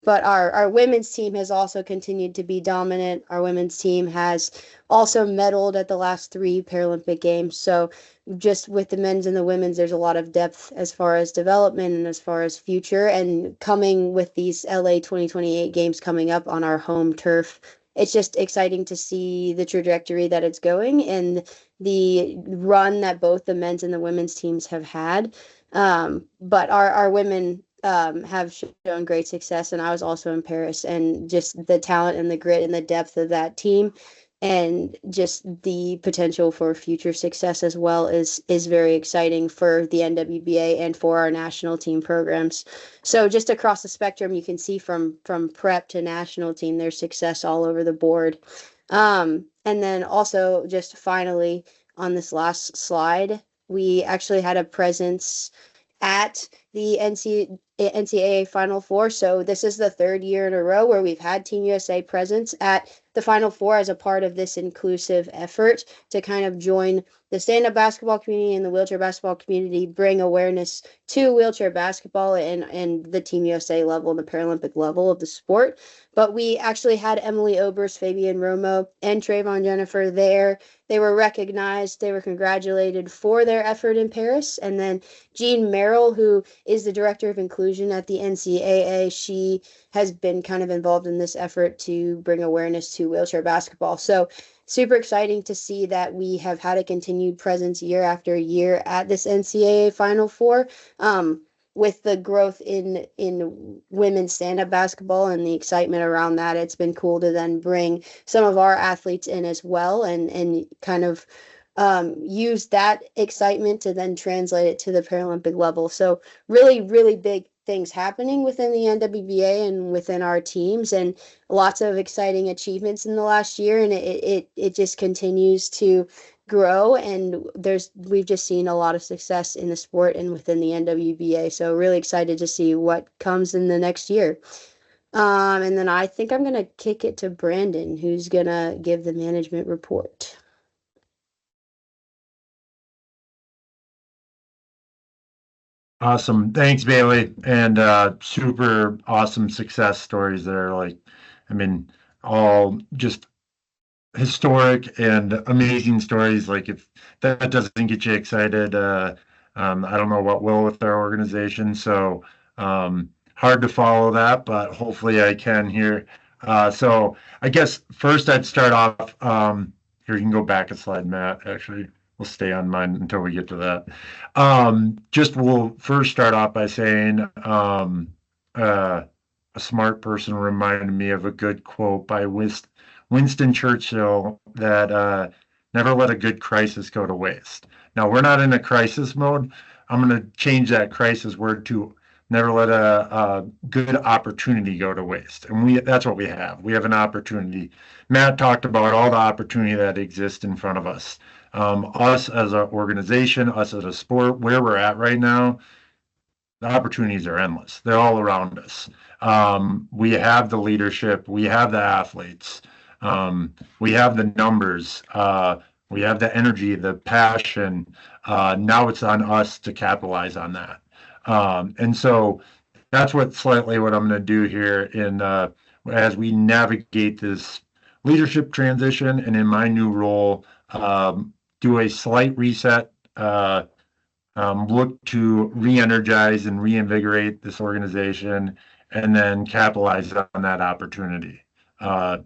But our women's team has also continued to be dominant. Our women's team has also medaled at the last 3 Paralympic Games. So just with the men's and the women's, there's a lot of depth as far as development and as far as future. And coming with these LA 2028 games coming up on our home turf it's just exciting to see the trajectory that it's going and the run that both the men's and the women's teams have had. But our women have shown great success, and I was also in Paris, and just the talent and the grit and the depth of that team and just the potential for future success as well is very exciting for the NWBA and for our national team programs. So just across the spectrum, you can see from prep to national team, there's success all over the board. And then also just finally on this last slide, we actually had a presence at the NCAA Final Four. So this is the third year in a row where we've had Team USA presence at the Final Four as a part of this inclusive effort to kind of join the stand-up basketball community and the wheelchair basketball community, bring awareness to wheelchair basketball and the Team USA level and the Paralympic level of the sport. But we actually had Emily Oberst, Fabian Romo, and Trayvon Jennifer there. They were recognized, they were congratulated for their effort in Paris. And then Jean Merrill, who is the director of inclusion at the NCAA, she has been kind of involved in this effort to bring awareness to wheelchair basketball. So super exciting to see that we have had a continued presence year after year at this NCAA Final Four. With the growth in women's stand-up basketball and the excitement around that, it's been cool to then bring some of our athletes in as well and kind of use that excitement to then translate it to the Paralympic level. So really, really big things happening within the NWBA and within our teams, and lots of exciting achievements in the last year. And it just continues to grow, and we've just seen a lot of success in the sport and within the NWBA. So really excited to see what comes in the next year. And then I think I'm gonna kick it to Brandon, who's gonna give the management report. Awesome. Thanks, Bailey. And super awesome success stories there. Like, I mean, all just historic and amazing stories. Like, if that doesn't get you excited, I don't know what will with our organization. So hard to follow that, but hopefully I can here. So I guess first I'd start off. Here, you can go back a slide, Matt. Actually, we'll stay on mine until we get to that. Just we'll first start off by saying a smart person reminded me of a good quote by Winston Churchill that never let a good crisis go to waste. Now, we're not in a crisis mode. I'm going to change that crisis word to never let a good opportunity go to waste. And that's what we have. We have an opportunity. Matt talked about all the opportunity that exists in front of us. Us as an organization, us as a sport, where we're at right now, the opportunities are endless. They're all around us. We have the leadership. We have the athletes. We have the numbers. We have the energy, the passion. Now it's on us to capitalize on that. And so that's what I'm going to do here as we navigate this leadership transition and in my new role, do a slight reset, look to re-energize and reinvigorate this organization, and then capitalize on that opportunity. What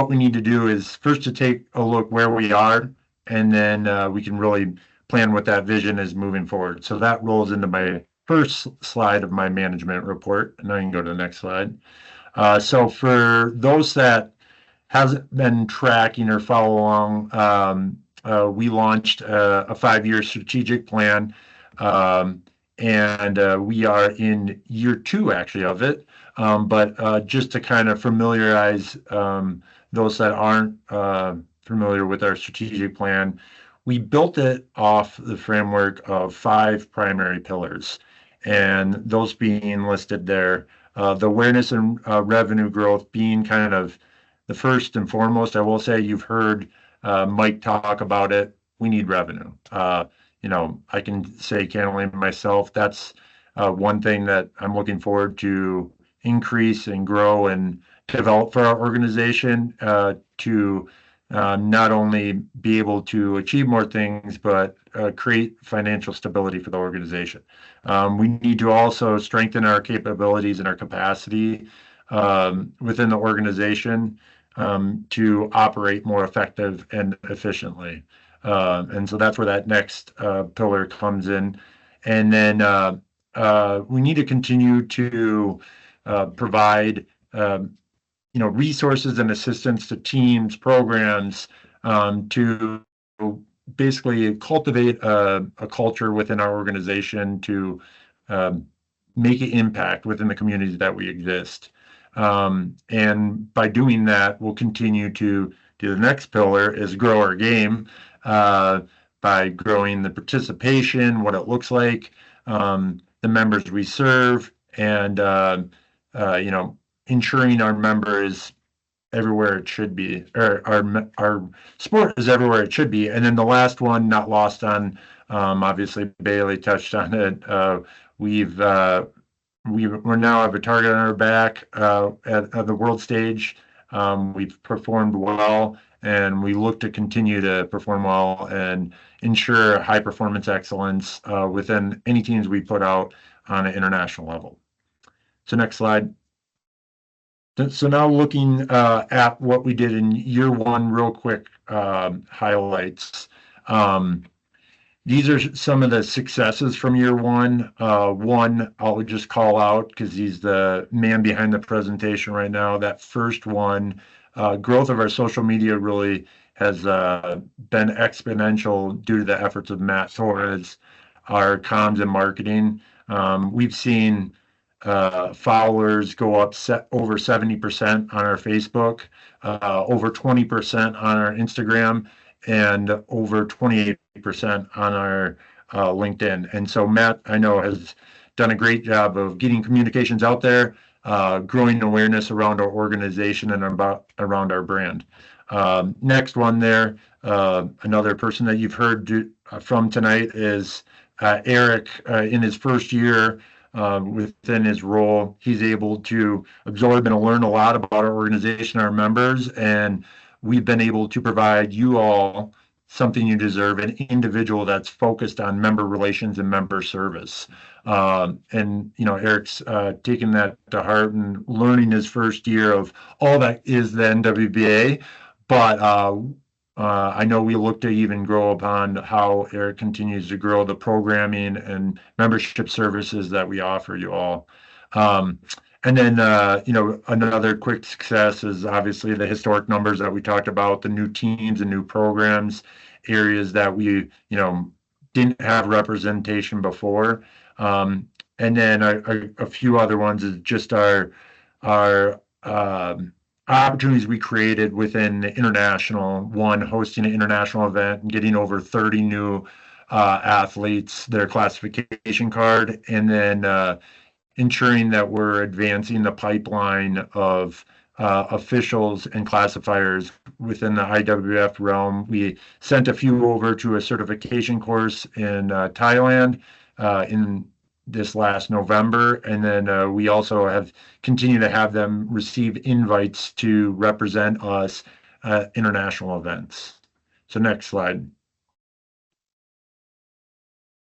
we need to do is first to take a look where we are, and then we can really plan what that vision is moving forward. So that rolls into my first slide of my management report, and I can go to the next slide. So for those that hasn't been tracking or follow along, we launched a 5-year strategic plan, and we are in year 2 actually of it. But just to kind of familiarize those that aren't familiar with our strategic plan, we built it off the framework of 5 primary pillars, and those being listed there. The awareness and revenue growth being kind of the first and foremost. I will say you've heard Mike talk about it. We need revenue. I can say candidly myself, that's one thing that I'm looking forward to increase and grow and develop for our organization to not only be able to achieve more things, but create financial stability for the organization. We need to also strengthen our capabilities and our capacity within the organization to operate more effective and efficiently. And so that's where that next pillar comes in. And then we need to continue to provide resources and assistance to teams, programs, to basically cultivate a culture within our organization to make an impact within the communities that we exist. And by doing that, we'll continue to do the next pillar is grow our game by growing the participation, what it looks like, the members we serve, and ensuring our members everywhere it should be, or our sport is everywhere it should be. And then the last one, not lost on, obviously Bailey touched on it. We now have a target on our back at the world stage. We've performed well, and we look to continue to perform well and ensure high performance excellence within any teams we put out on an international level. So next slide. So now looking at what we did in year one, real quick highlights. These are some of the successes from year one. One, I'll just call out because he's the man behind the presentation right now. That first one, growth of our social media really has been exponential due to the efforts of Matt Torres, our comms and marketing. We've seen followers go up over 70% on our Facebook, over 20% on our Instagram, and over 28% on our LinkedIn. And so Matt, I know, has done a great job of getting communications out there, growing awareness around our organization and around our brand. Next one there, another person that you've heard from tonight is Eric. In his first year within his role, he's able to absorb and learn a lot about our organization, our members, and we've been able to provide you all something you deserve, an individual that's focused on member relations and member service. And Eric's taking that to heart and learning his first year of all that is the NWBA. But I know we look to even grow upon how Eric continues to grow the programming and membership services that we offer you all. And then, another quick success is obviously the historic numbers that we talked about, the new teams and new programs, areas that we, didn't have representation before. And then a few other ones is just our opportunities we created within the international one, hosting an international event and getting over 30 new athletes their classification card, and then ensuring that we're advancing the pipeline of officials and classifiers within the IWF realm. We sent a few over to a certification course in Thailand in this last November, and then we also have continued to have them receive invites to represent us at international events. So next slide.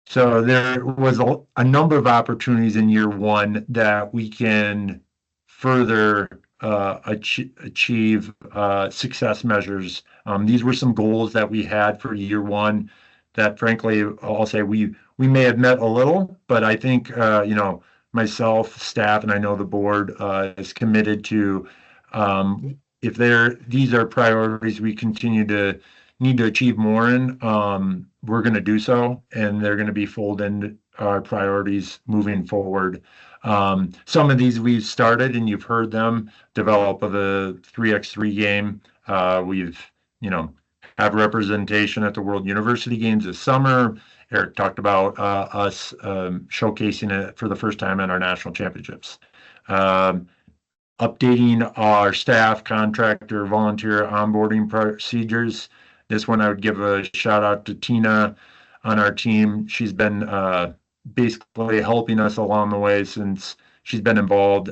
So there was a number of opportunities in year one that we can further achieve success measures. These were some goals that we had for year one that, frankly, I'll say we may have met a little, but I think myself, staff, and I know the board is committed to if these are priorities we continue to need to achieve more in, we're going to do so, and they're going to be folded into our priorities moving forward. Some of these we've started, and you've heard them develop of the 3x3 game. We've, have representation at the World University Games this summer. Eric talked about us showcasing it for the first time at our national championships. Updating our staff, contractor, volunteer onboarding procedures. This one I would give a shout out to Tina on our team. She's been basically helping us along the way since she's been involved,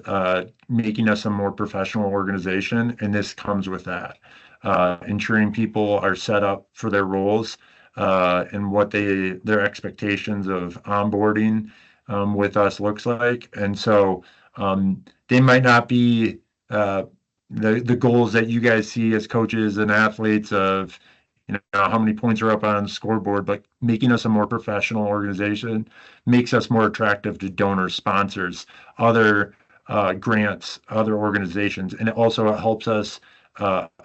making us a more professional organization, and this comes with that. Ensuring people are set up for their roles and what their expectations of onboarding with us looks like. And so They might not be the goals that you guys see as coaches and athletes of, how many points are up on the scoreboard, but making us a more professional organization makes us more attractive to donors, sponsors, other grants, other organizations, and it also helps us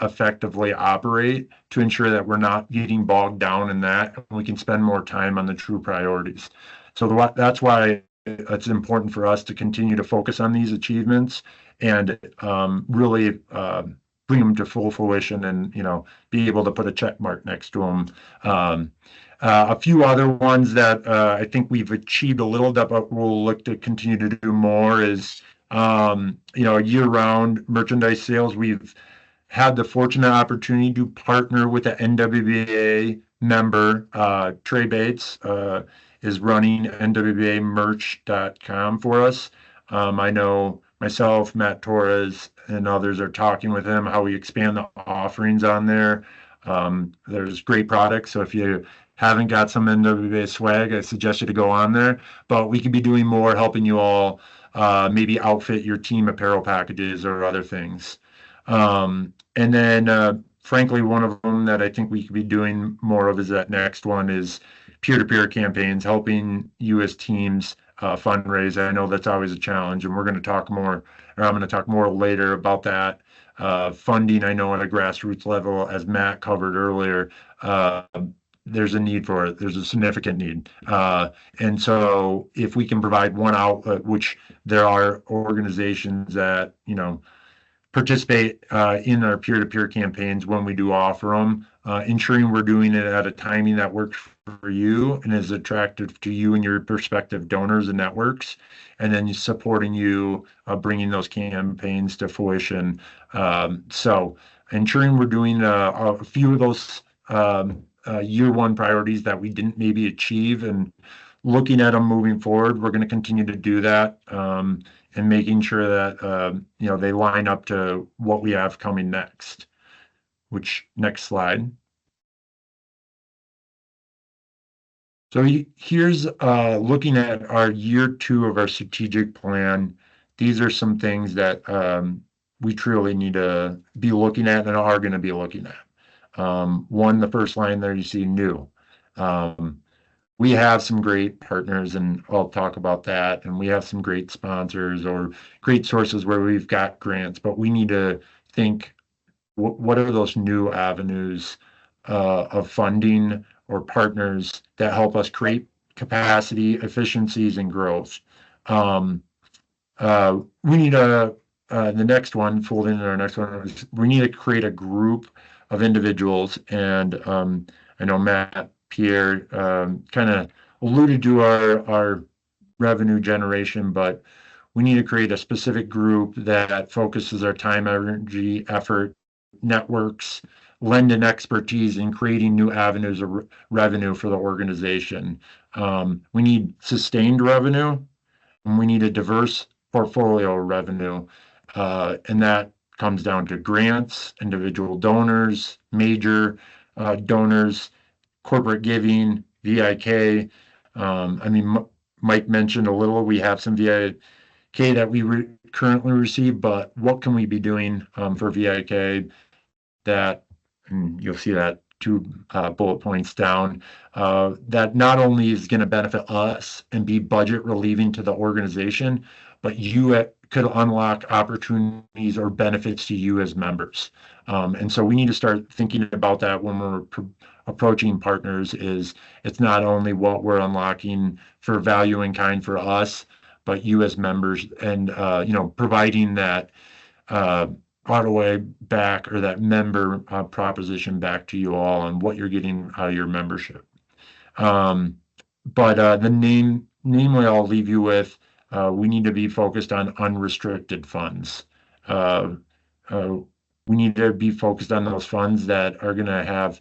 effectively operate to ensure that we're not getting bogged down in that, and we can spend more time on the true priorities. So that's why it's important for us to continue to focus on these achievements and really bring them to full fruition and, be able to put a check mark next to them. A few other ones that I think we've achieved a little bit, but we'll look to continue to do more is, year-round merchandise sales. We've had the fortunate opportunity to partner with the NWBA member. Trey Bates is running NWBAmerch.com for us. I know myself, Matt Torres, and others are talking with him how we expand the offerings on there. There's great products. So if you haven't got some NWBA swag, I suggest you to go on there. But we could be doing more, helping you all maybe outfit your team apparel packages or other things. And then, frankly, one of them that I think we could be doing more of is that next one is peer-to-peer campaigns, helping you as teams fundraise. I know that's always a challenge, and we're going to talk more, or I'm going to talk more later about that. Funding, I know at a grassroots level, as Matt covered earlier, there's a need for it. There's a significant need. And so if we can provide one outlet, which there are organizations that, participate in our peer-to-peer campaigns when we do offer them, ensuring we're doing it at a timing that works for you and is attractive to you and your prospective donors and networks, and then supporting you bringing those campaigns to fruition. So ensuring we're doing a few of those year one priorities that we didn't maybe achieve and looking at them moving forward, we're going to continue to do that. And making sure that, they line up to what we have coming next. Next slide. So here's looking at our year 2 of our strategic plan. These are some things that we truly need to be looking at and are going to be looking at. One, the first line there, you see new. We have some great partners, and I'll talk about that. And we have some great sponsors or great sources where we've got grants, but we need to think, what are those new avenues of funding or partners that help us create capacity, efficiencies, and growth? We need the next one, fold into our next one, is we need to create a group of individuals. And I know Matt, Pierre kind of alluded to our revenue generation, but we need to create a specific group that focuses our time, energy, effort, networks, lend an expertise in creating new avenues of revenue for the organization. We need sustained revenue, and we need a diverse portfolio of revenue. And that comes down to grants, individual donors, major donors, corporate giving, VIK. Mike mentioned a little, we have some VIK that we currently receive, but what can we be doing for VIK that, and you'll see that 2 bullet points down, that not only is going to benefit us and be budget relieving to the organization, but you could unlock opportunities or benefits to you as members. And so we need to start thinking about that when we're approaching partners. It's not only what we're unlocking for value in kind for us, but you as members, and providing that ROI back, or that member proposition back to you all on what you're getting out of your membership. But namely, I'll leave you with, we need to be focused on unrestricted funds. We need to be focused on those funds that are going to have,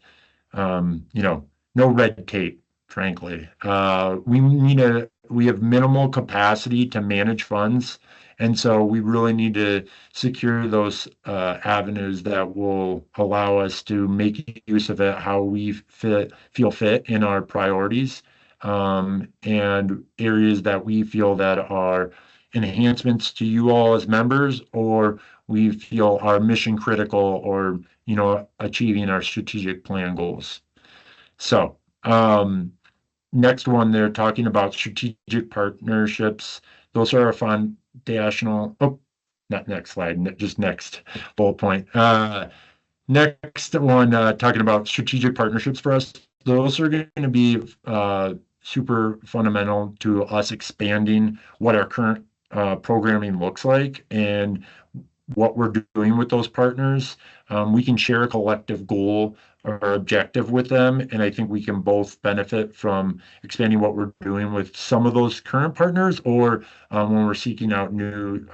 no red tape, frankly. We have minimal capacity to manage funds. And so we really need to secure those avenues that will allow us to make use of it how we feel fit in our priorities, and areas that we feel that are enhancements to you all as members, or we feel are mission critical, or achieving our strategic plan goals. So next one, they're talking about strategic partnerships. Those are a foundational. Oh, not next slide, just next bullet point. Next one, talking about strategic partnerships for us. Those are going to be super fundamental to us expanding what our current programming looks like and what we're doing with those partners. We can share a collective goal or objective with them, and I think we can both benefit from expanding what we're doing with some of those current partners, or when we're seeking out new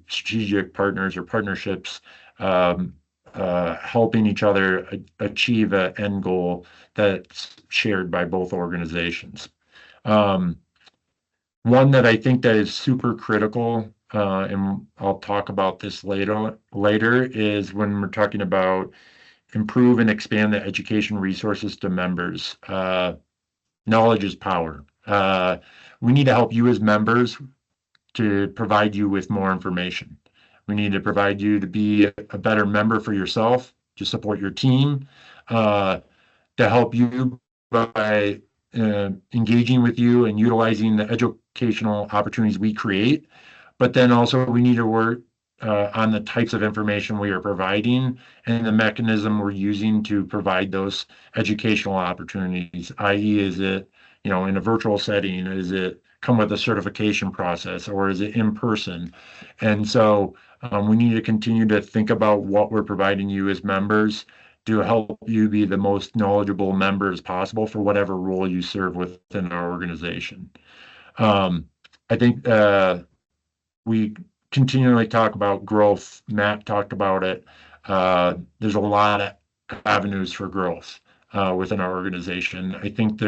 strategic partners or partnerships, helping each other achieve an end goal that's shared by both organizations. One that I think that is super critical, and I'll talk about this later, is when we're talking about improve and expand the education resources to members. Knowledge is power. We need to help you as members to provide you with more information. We need to provide you to be a better member for yourself, to support your team, to help you by engaging with you and utilizing the educational opportunities we create. But then also we need to work on the types of information we are providing and the mechanism we're using to provide those educational opportunities, i.e., is it, in a virtual setting, is it come with a certification process, or is it in person? And so we need to continue to think about what we're providing you as members to help you be the most knowledgeable member as possible for whatever role you serve within our organization. I think we continually talk about growth. Matt talked about it. There's a lot of avenues for growth within our organization. I think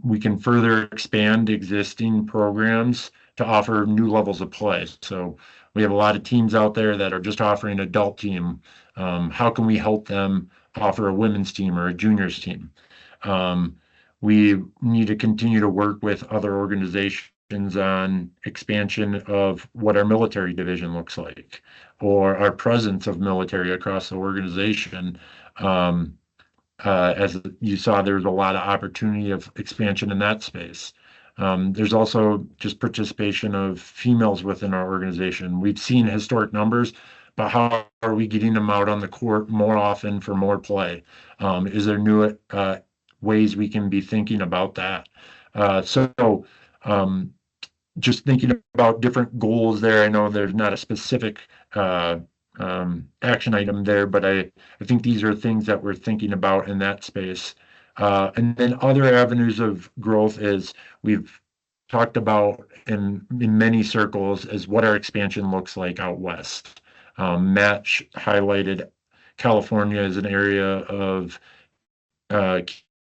we can further expand existing programs to offer new levels of play. So we have a lot of teams out there that are just offering adult team. How can we help them offer a women's team or a juniors team? We need to continue to work with other organizations on expansion of what our military division looks like, or our presence of military across the organization. As you saw, there's a lot of opportunity of expansion in that space. There's also just participation of females within our organization. We've seen historic numbers, but how are we getting them out on the court more often for more play? Is there new ways we can be thinking about that? Just thinking about different goals there. I know there's not a specific action item there, but I think these are things that we're thinking about in that space. And then other avenues of growth is we've talked about in many circles is what our expansion looks like out west. Matt highlighted California as an area of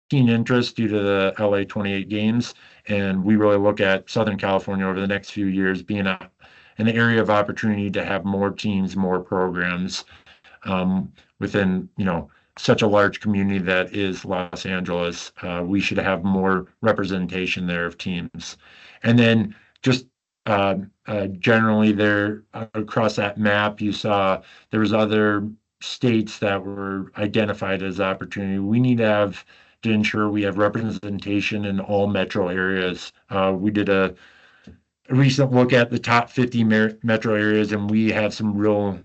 keen interest due to the LA 28 games. And we really look at Southern California over the next few years being an area of opportunity to have more teams, more programs within, such a large community that is Los Angeles. We should have more representation there of teams. And then just generally there across that map, you saw there was other states that were identified as opportunity. We need to ensure we have representation in all metro areas. We did a recent look at the top 50 metro areas, and we have some real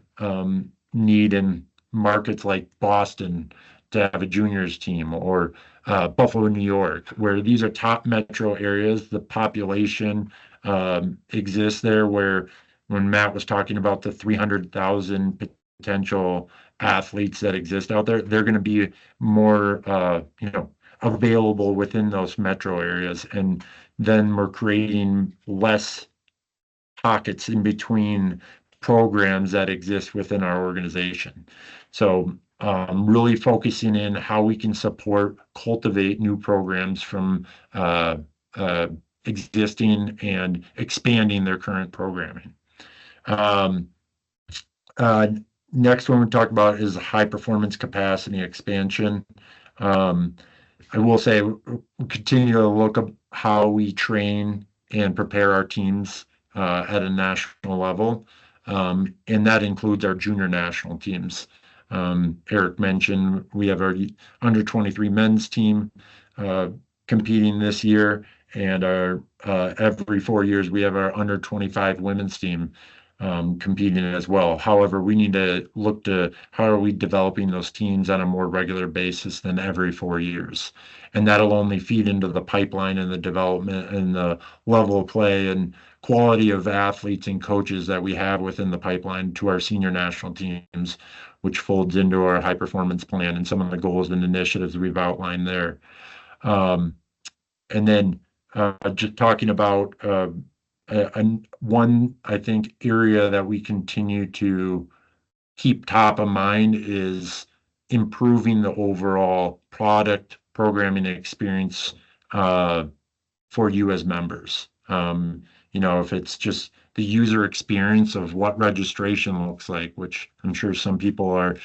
need in markets like Boston to have a juniors team, or Buffalo, New York, where these are top metro areas. The population exists there, where when Matt was talking about the 300,000 potential athletes that exist out there, they're going to be more available within those metro areas. And then we're creating less pockets in between programs that exist within our organization. So really focusing in how we can cultivate new programs from existing and expanding their current programming. Next one we talk about is high performance capacity expansion. I will say we continue to look at how we train and prepare our teams at a national level. And that includes our junior national teams. Eric mentioned we have our under 23 men's team competing this year, and our every 4 years we have our under 25 women's team competing as well. However, we need to look to how are we developing those teams on a more regular basis than every 4 years. And that'll only feed into the pipeline and the development and the level of play and quality of athletes and coaches that we have within the pipeline to our senior national teams, which folds into our high performance plan and some of the goals and initiatives we've outlined there. And then just talking about one, I think, area that we continue to keep top of mind is improving the overall product programming experience for you as members. If it's just the user experience of what registration looks like, which I'm sure some people are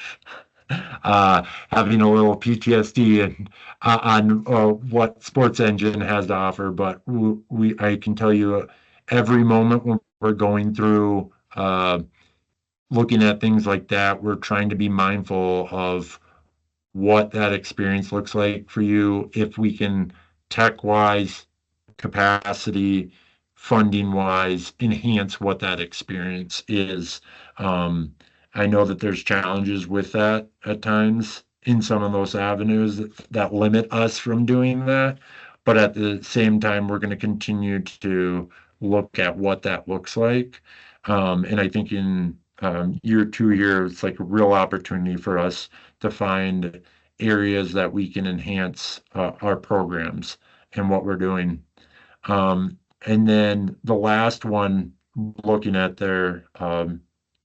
having a little PTSD on what Sports Engine has to offer. But I can tell you every moment when we're going through looking at things like that, we're trying to be mindful of what that experience looks like for you. If we can tech-wise, capacity, funding-wise, enhance what that experience is. I know that there's challenges with that at times in some of those avenues that limit us from doing that. But at the same time, we're going to continue to look at what that looks like. And I think in year 2 here, it's like a real opportunity for us to find areas that we can enhance our programs and what we're doing. And then the last one, looking at there,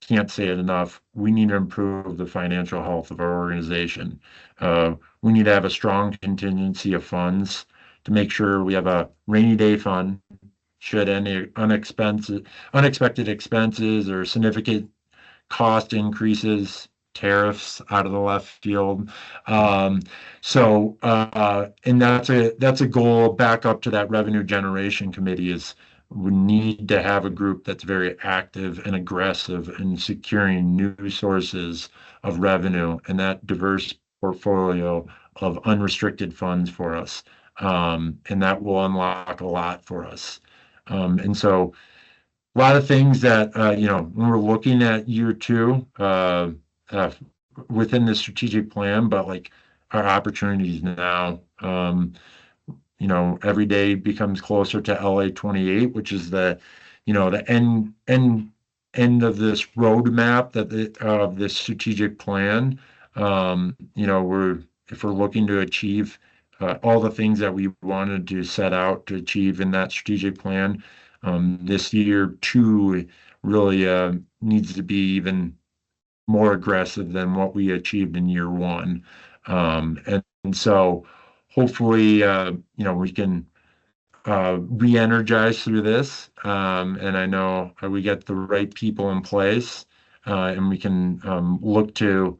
can't say it enough. We need to improve the financial health of our organization. We need to have a strong contingency of funds to make sure we have a rainy day fund should any unexpected expenses or significant cost increases, tariffs out of the left field. And that's a goal back up to that revenue generation committee is we need to have a group that's very active and aggressive in securing new sources of revenue and that diverse portfolio of unrestricted funds for us. And that will unlock a lot for us. And so a lot of things that, when we're looking at year 2 within the strategic plan, but like our opportunities now, every day becomes closer to LA 28, which is the end of this roadmap of this strategic plan. If we're looking to achieve all the things that we wanted to set out to achieve in that strategic plan, this year 2 really needs to be even more aggressive than what we achieved in year 1. And so hopefully, we can re-energize through this. And I know we get the right people in place, and we can look to,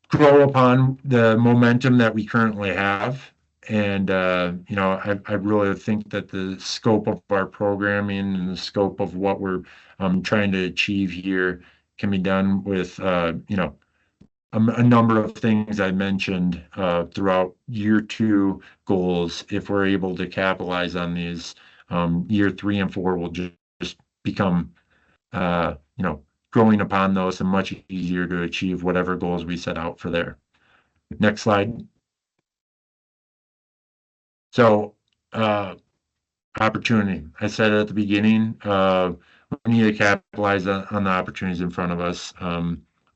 grow upon the momentum that we currently have. And, I really think that the scope of our programming and the scope of what we're trying to achieve here can be done with, a number of things I mentioned throughout year 2 goals. If we're able to capitalize on these, year 3 and 4 will just become, growing upon those and much easier to achieve whatever goals we set out for there. Next slide. So, opportunity. I said it at the beginning, we need to capitalize on the opportunities in front of us.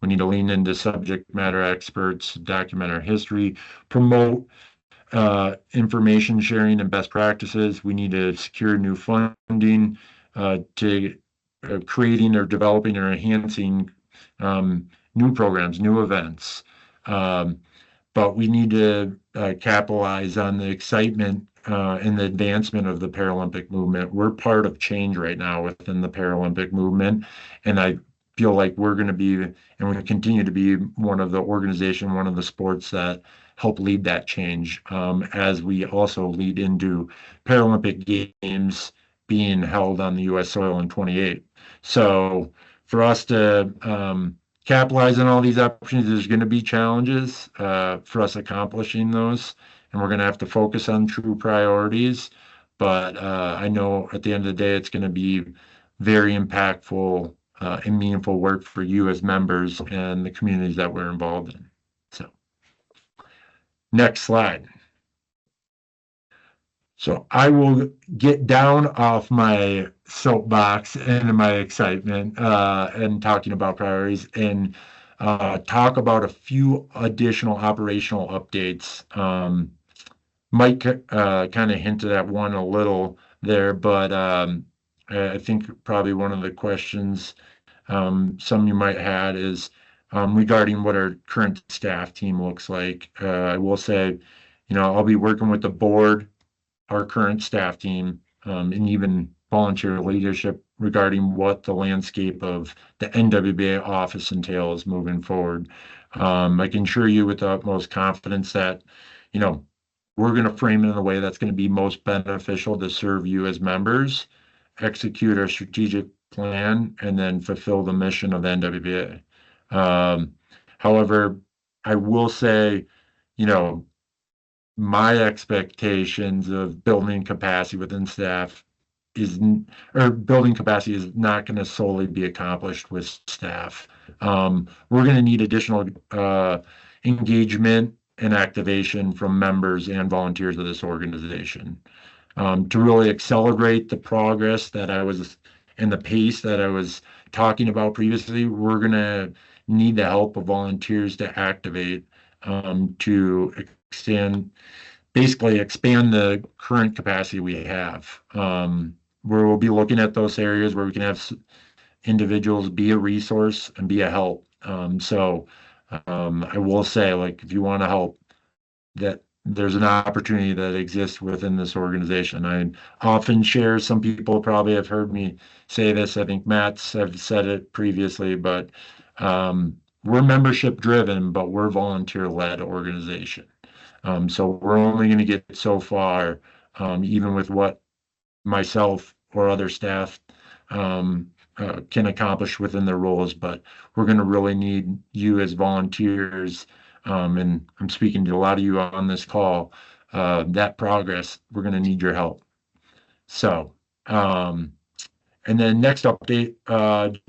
We need to lean into subject matter experts, document our history, promote information sharing and best practices. We need to secure new funding to creating or developing or enhancing new programs, new events. But we need to capitalize on the excitement and the advancement of the Paralympic movement. We're part of change right now within the Paralympic movement, and I feel like we're going to be, and we continue to be one of the sports that help lead that change as we also lead into Paralympic Games being held on the U.S. soil in 28. So for us to capitalize on all these opportunities, there's going to be challenges for us accomplishing those, and we're going to have to focus on true priorities. But I know at the end of the day, it's going to be very impactful and meaningful work for you as members and the communities that we're involved in. So, next slide. So I will get down off my soapbox and my excitement and talking about priorities and talk about a few additional operational updates. Mike kind of hinted at one a little there, but I think probably one of the questions some you might had is regarding what our current staff team looks like. I will say, I'll be working with the board, our current staff team, and even volunteer leadership regarding what the landscape of the NWBA office entails moving forward. I can assure you with the utmost confidence that, we're going to frame it in a way that's going to be most beneficial to serve you as members, execute our strategic plan, and then fulfill the mission of the NWBA. However, I will say, my expectations of building capacity within staff or building capacity is not going to solely be accomplished with staff. We're going to need additional engagement and activation from members and volunteers of this organization to really accelerate the progress that I was and the pace that I was talking about previously. We're going to need the help of volunteers to activate to expand the current capacity we have. Where we'll be looking at those areas where we can have individuals be a resource and be a help. I will say, if you want to help, that there's an opportunity that exists within this organization. I often share, some people probably have heard me say this. I think Matt's have said it previously, but we're membership driven, but we're volunteer led organization. So we're only going to get so far, even with what myself or other staff can accomplish within their roles, but we're going to really need you as volunteers. And I'm speaking to a lot of you on this call, that progress, we're going to need your help. So, and then next update,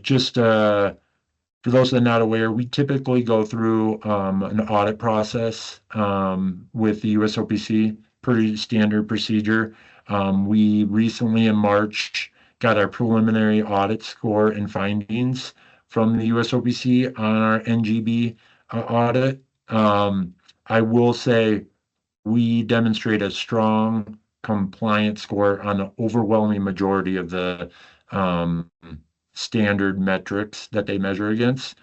just for those that are not aware, we typically go through an audit process with the USOPC, pretty standard procedure. We recently in March got our preliminary audit score and findings from the USOPC on our NGB audit. I will say we demonstrate a strong compliance score on the overwhelming majority of the standard metrics that they measure against.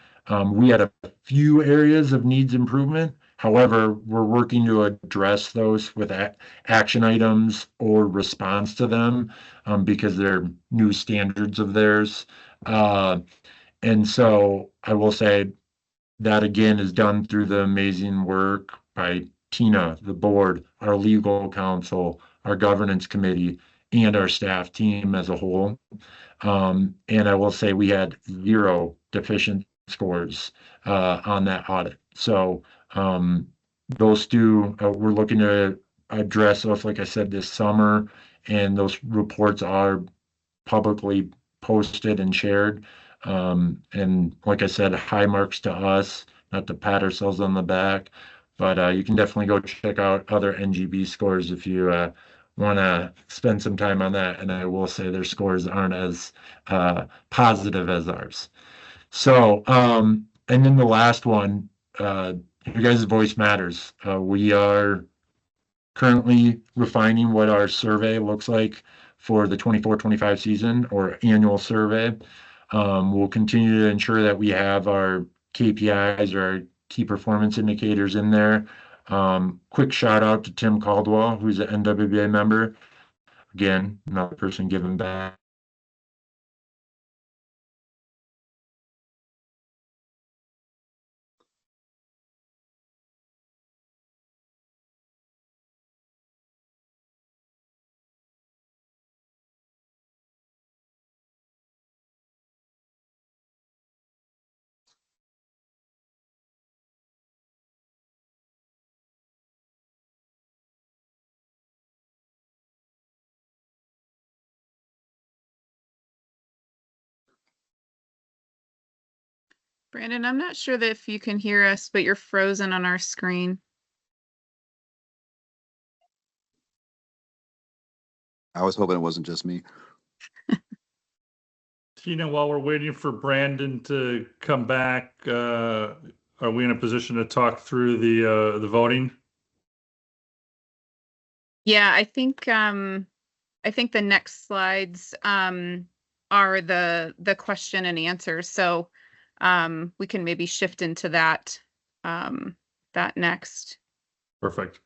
We had a few areas of needs improvement. However, we're working to address those with action items or response to them because they're new standards of theirs. And so I will say that again is done through the amazing work by Tina, the board, our legal counsel, our governance committee, and our staff team as a whole. And I will say we had 0 deficient scores on that audit. So those two we're looking to address those, like I said, this summer, and those reports are publicly posted and shared. And like I said, high marks to us, not to pat ourselves on the back, but you can definitely go check out other NGB scores if you want to spend some time on that. And I will say their scores aren't as positive as ours. So, and then the last one, your guys' voice matters. We are currently refining what our survey looks like for the 24-25 season, or annual survey. We'll continue to ensure that we have our KPIs or our key performance indicators in there. Quick shout out to Tim Caldwell, who's an NWBA member. Again, another person giving back. Brandon, I'm not sure that if you can hear us, but you're frozen on our screen. I was hoping it wasn't just me. Tina, while we're waiting for Brandon to come back, are we in a position to talk through the voting? Yeah, I think the next slides are the question and answers. So we can maybe shift into that that next. Perfect.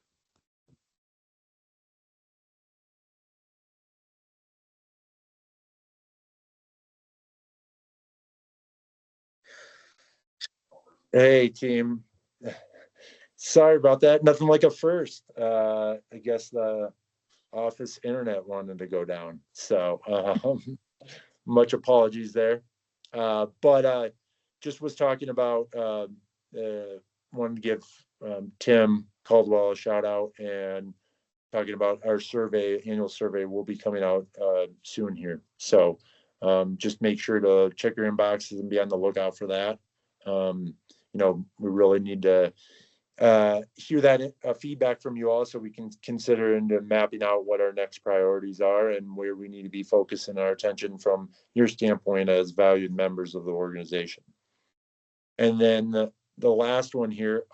Hey, team. Sorry about that. Nothing like a first. I guess the office internet wanted to go down. So much apologies there. But just was talking about wanted to give Tim Caldwell a shout out and talking about our annual survey will be coming out soon here. So just make sure to check your inboxes and be on the lookout for that. We really need to hear that feedback from you all so we can consider into mapping out what our next priorities are and where we need to be focusing our attention from your standpoint as valued members of the organization. And then the last one here,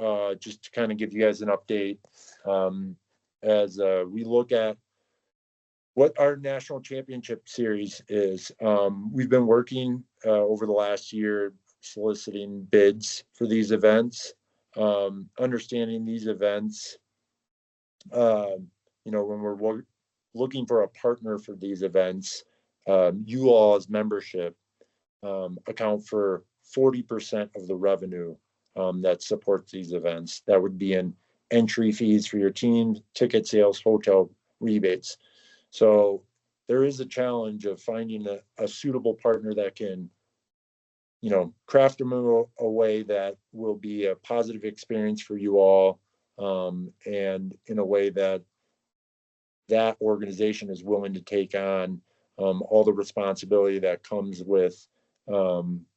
just to kind of give you guys an update as we look at what our national championship series is. We've been working over the last year soliciting bids for these events, understanding these events. When we're looking for a partner for these events, you all as membership account for 40% of the revenue that supports these events. That would be in entry fees for your team, ticket sales, hotel rebates. So there is a challenge of finding a suitable partner that can, craft them a way that will be a positive experience for you all, and in a way that organization is willing to take on all the responsibility that comes with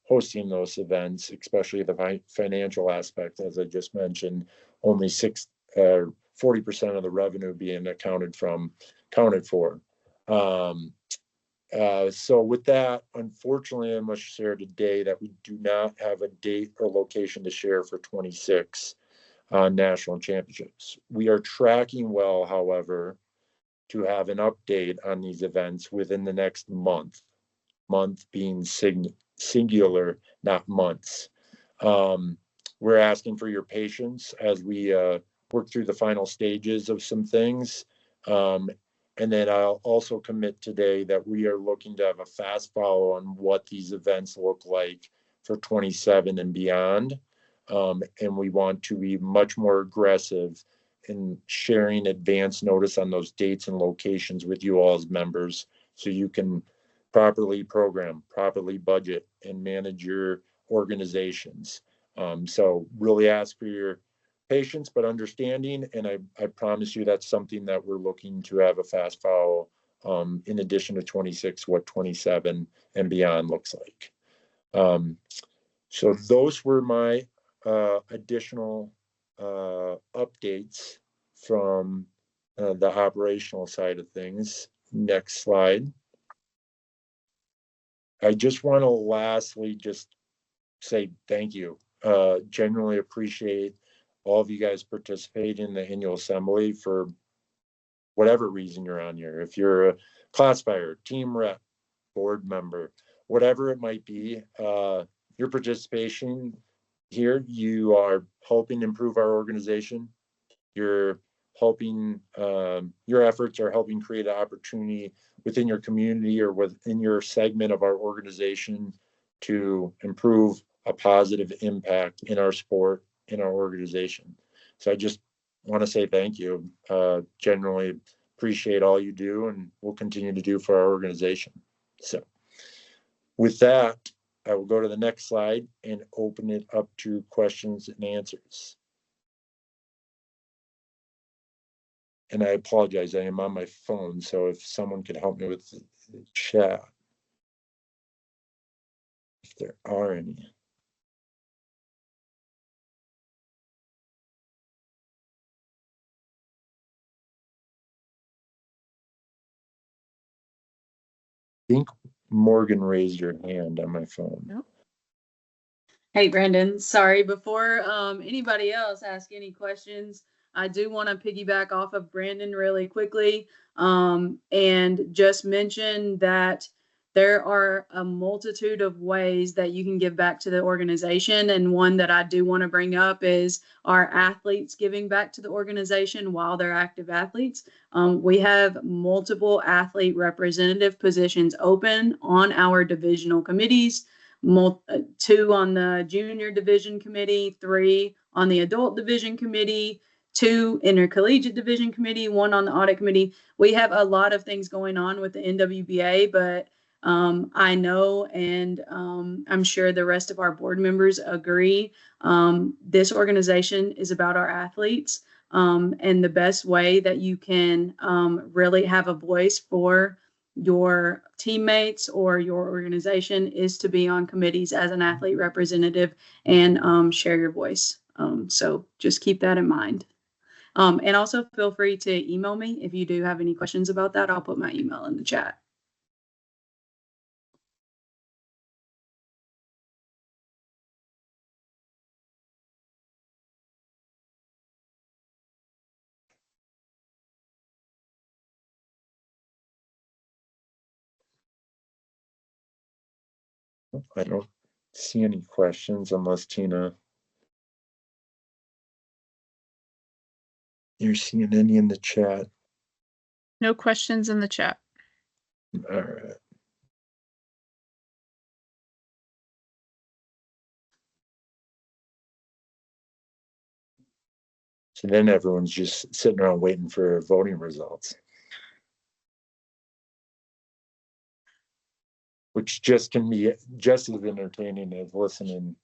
hosting those events, especially the financial aspect, as I just mentioned, only 40% of the revenue being accounted for. So with that, unfortunately, I must share today that we do not have a date or location to share for 26 national championships. We are tracking well, however, to have an update on these events within the next month being singular, not months. We're asking for your patience as we work through the final stages of some things. And then I'll also commit today that we are looking to have a fast follow on what these events look like for 27 and beyond. And we want to be much more aggressive in sharing advance notice on those dates and locations with you all as members so you can properly program, properly budget, and manage your organizations. So really ask for your patience, but understanding. And I promise you that's something that we're looking to have a fast follow in addition to 26, what 27 and beyond looks like. So those were my additional updates from the operational side of things. Next slide. I just want to lastly just say thank you. Genuinely appreciate all of you guys participating in the annual assembly for whatever reason you're on here. If you're a classifier, team rep, board member, whatever it might be, your participation here, you are helping improve our organization. You're helping, your efforts are helping create an opportunity within your community or within your segment of our organization to improve a positive impact in our sport, in our organization. So I just want to say thank you. Generally appreciate all you do and will continue to do for our organization. So with that, I will go to the next slide and open it up to questions and answers. And I apologize, I am on my phone, so if someone could help me with the chat, if there are any. think Morgan raised your hand on my phone. Nope. Hey, Brandon, sorry, before anybody else ask any questions, I do want to piggyback off of Brandon really quickly and just mention that there are a multitude of ways that you can give back to the organization. And one that I do want to bring up is our athletes giving back to the organization while they're active athletes. We have multiple athlete representative positions open on our divisional committees. 2 on the junior division committee, 3 on the adult division committee, 2 intercollegiate division committee, 1 on the audit committee. We have a lot of things going on with the NWBA, but I know, and I'm sure the rest of our board members agree, this organization is about our athletes. And the best way that you can really have a voice for your teammates or your organization is to be on committees as an athlete representative and share your voice. So just keep that in mind. And also feel free to email me if you do have any questions about that. I'll put my email in the chat. I don't see any questions unless Tina, you're seeing any in the chat. No questions in the chat. All right. So then everyone's just sitting around waiting for voting results, which just can be just as entertaining as listening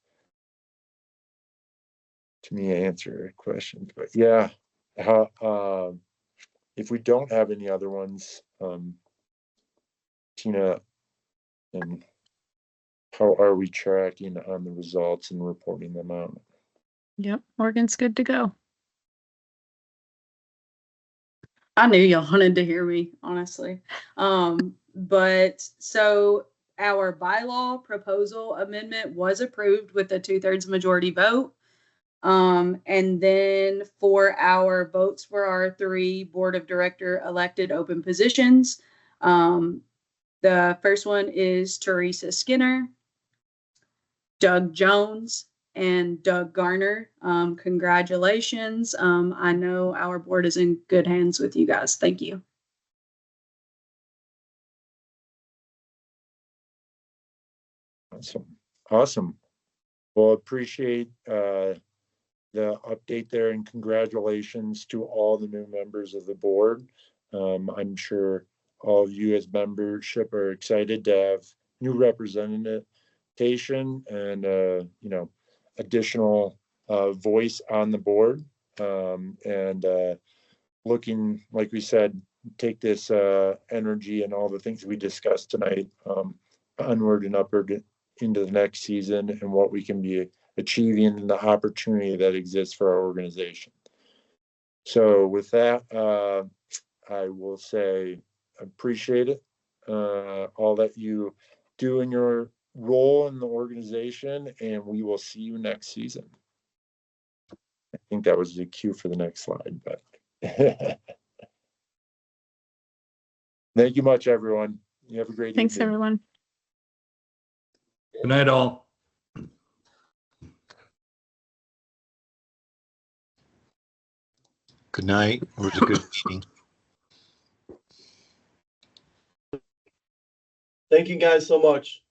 to me answer questions. But yeah, if we don't have any other ones, Tina, and how are we tracking on the results and reporting them out? Yep, Morgan's good to go. I knew y'all wanted to hear me, honestly. But so our bylaw proposal amendment was approved with a 2/3 majority vote. And then for our votes for our 3 board of director elected open positions, the first one is Teresa Skinner, Doug Jones, and Doug Garner. Congratulations. I know our board is in good hands with you guys. Thank you. Awesome. Well, appreciate the update there, and congratulations to all the new members of the board. I'm sure all of you as membership are excited to have new representation and additional voice on the board, and looking, like we said, take this energy and all the things we discussed tonight onward and upward into the next season and what we can be achieving and the opportunity that exists for our organization. So with that, I will say appreciate it, all that you do in your role in the organization, and we will see you next season. I think that was the cue for the next slide, but thank you much, everyone. You have a great Thanks, evening. everyone. Good night, all. Good night. It was a good meeting. Thank you guys so much.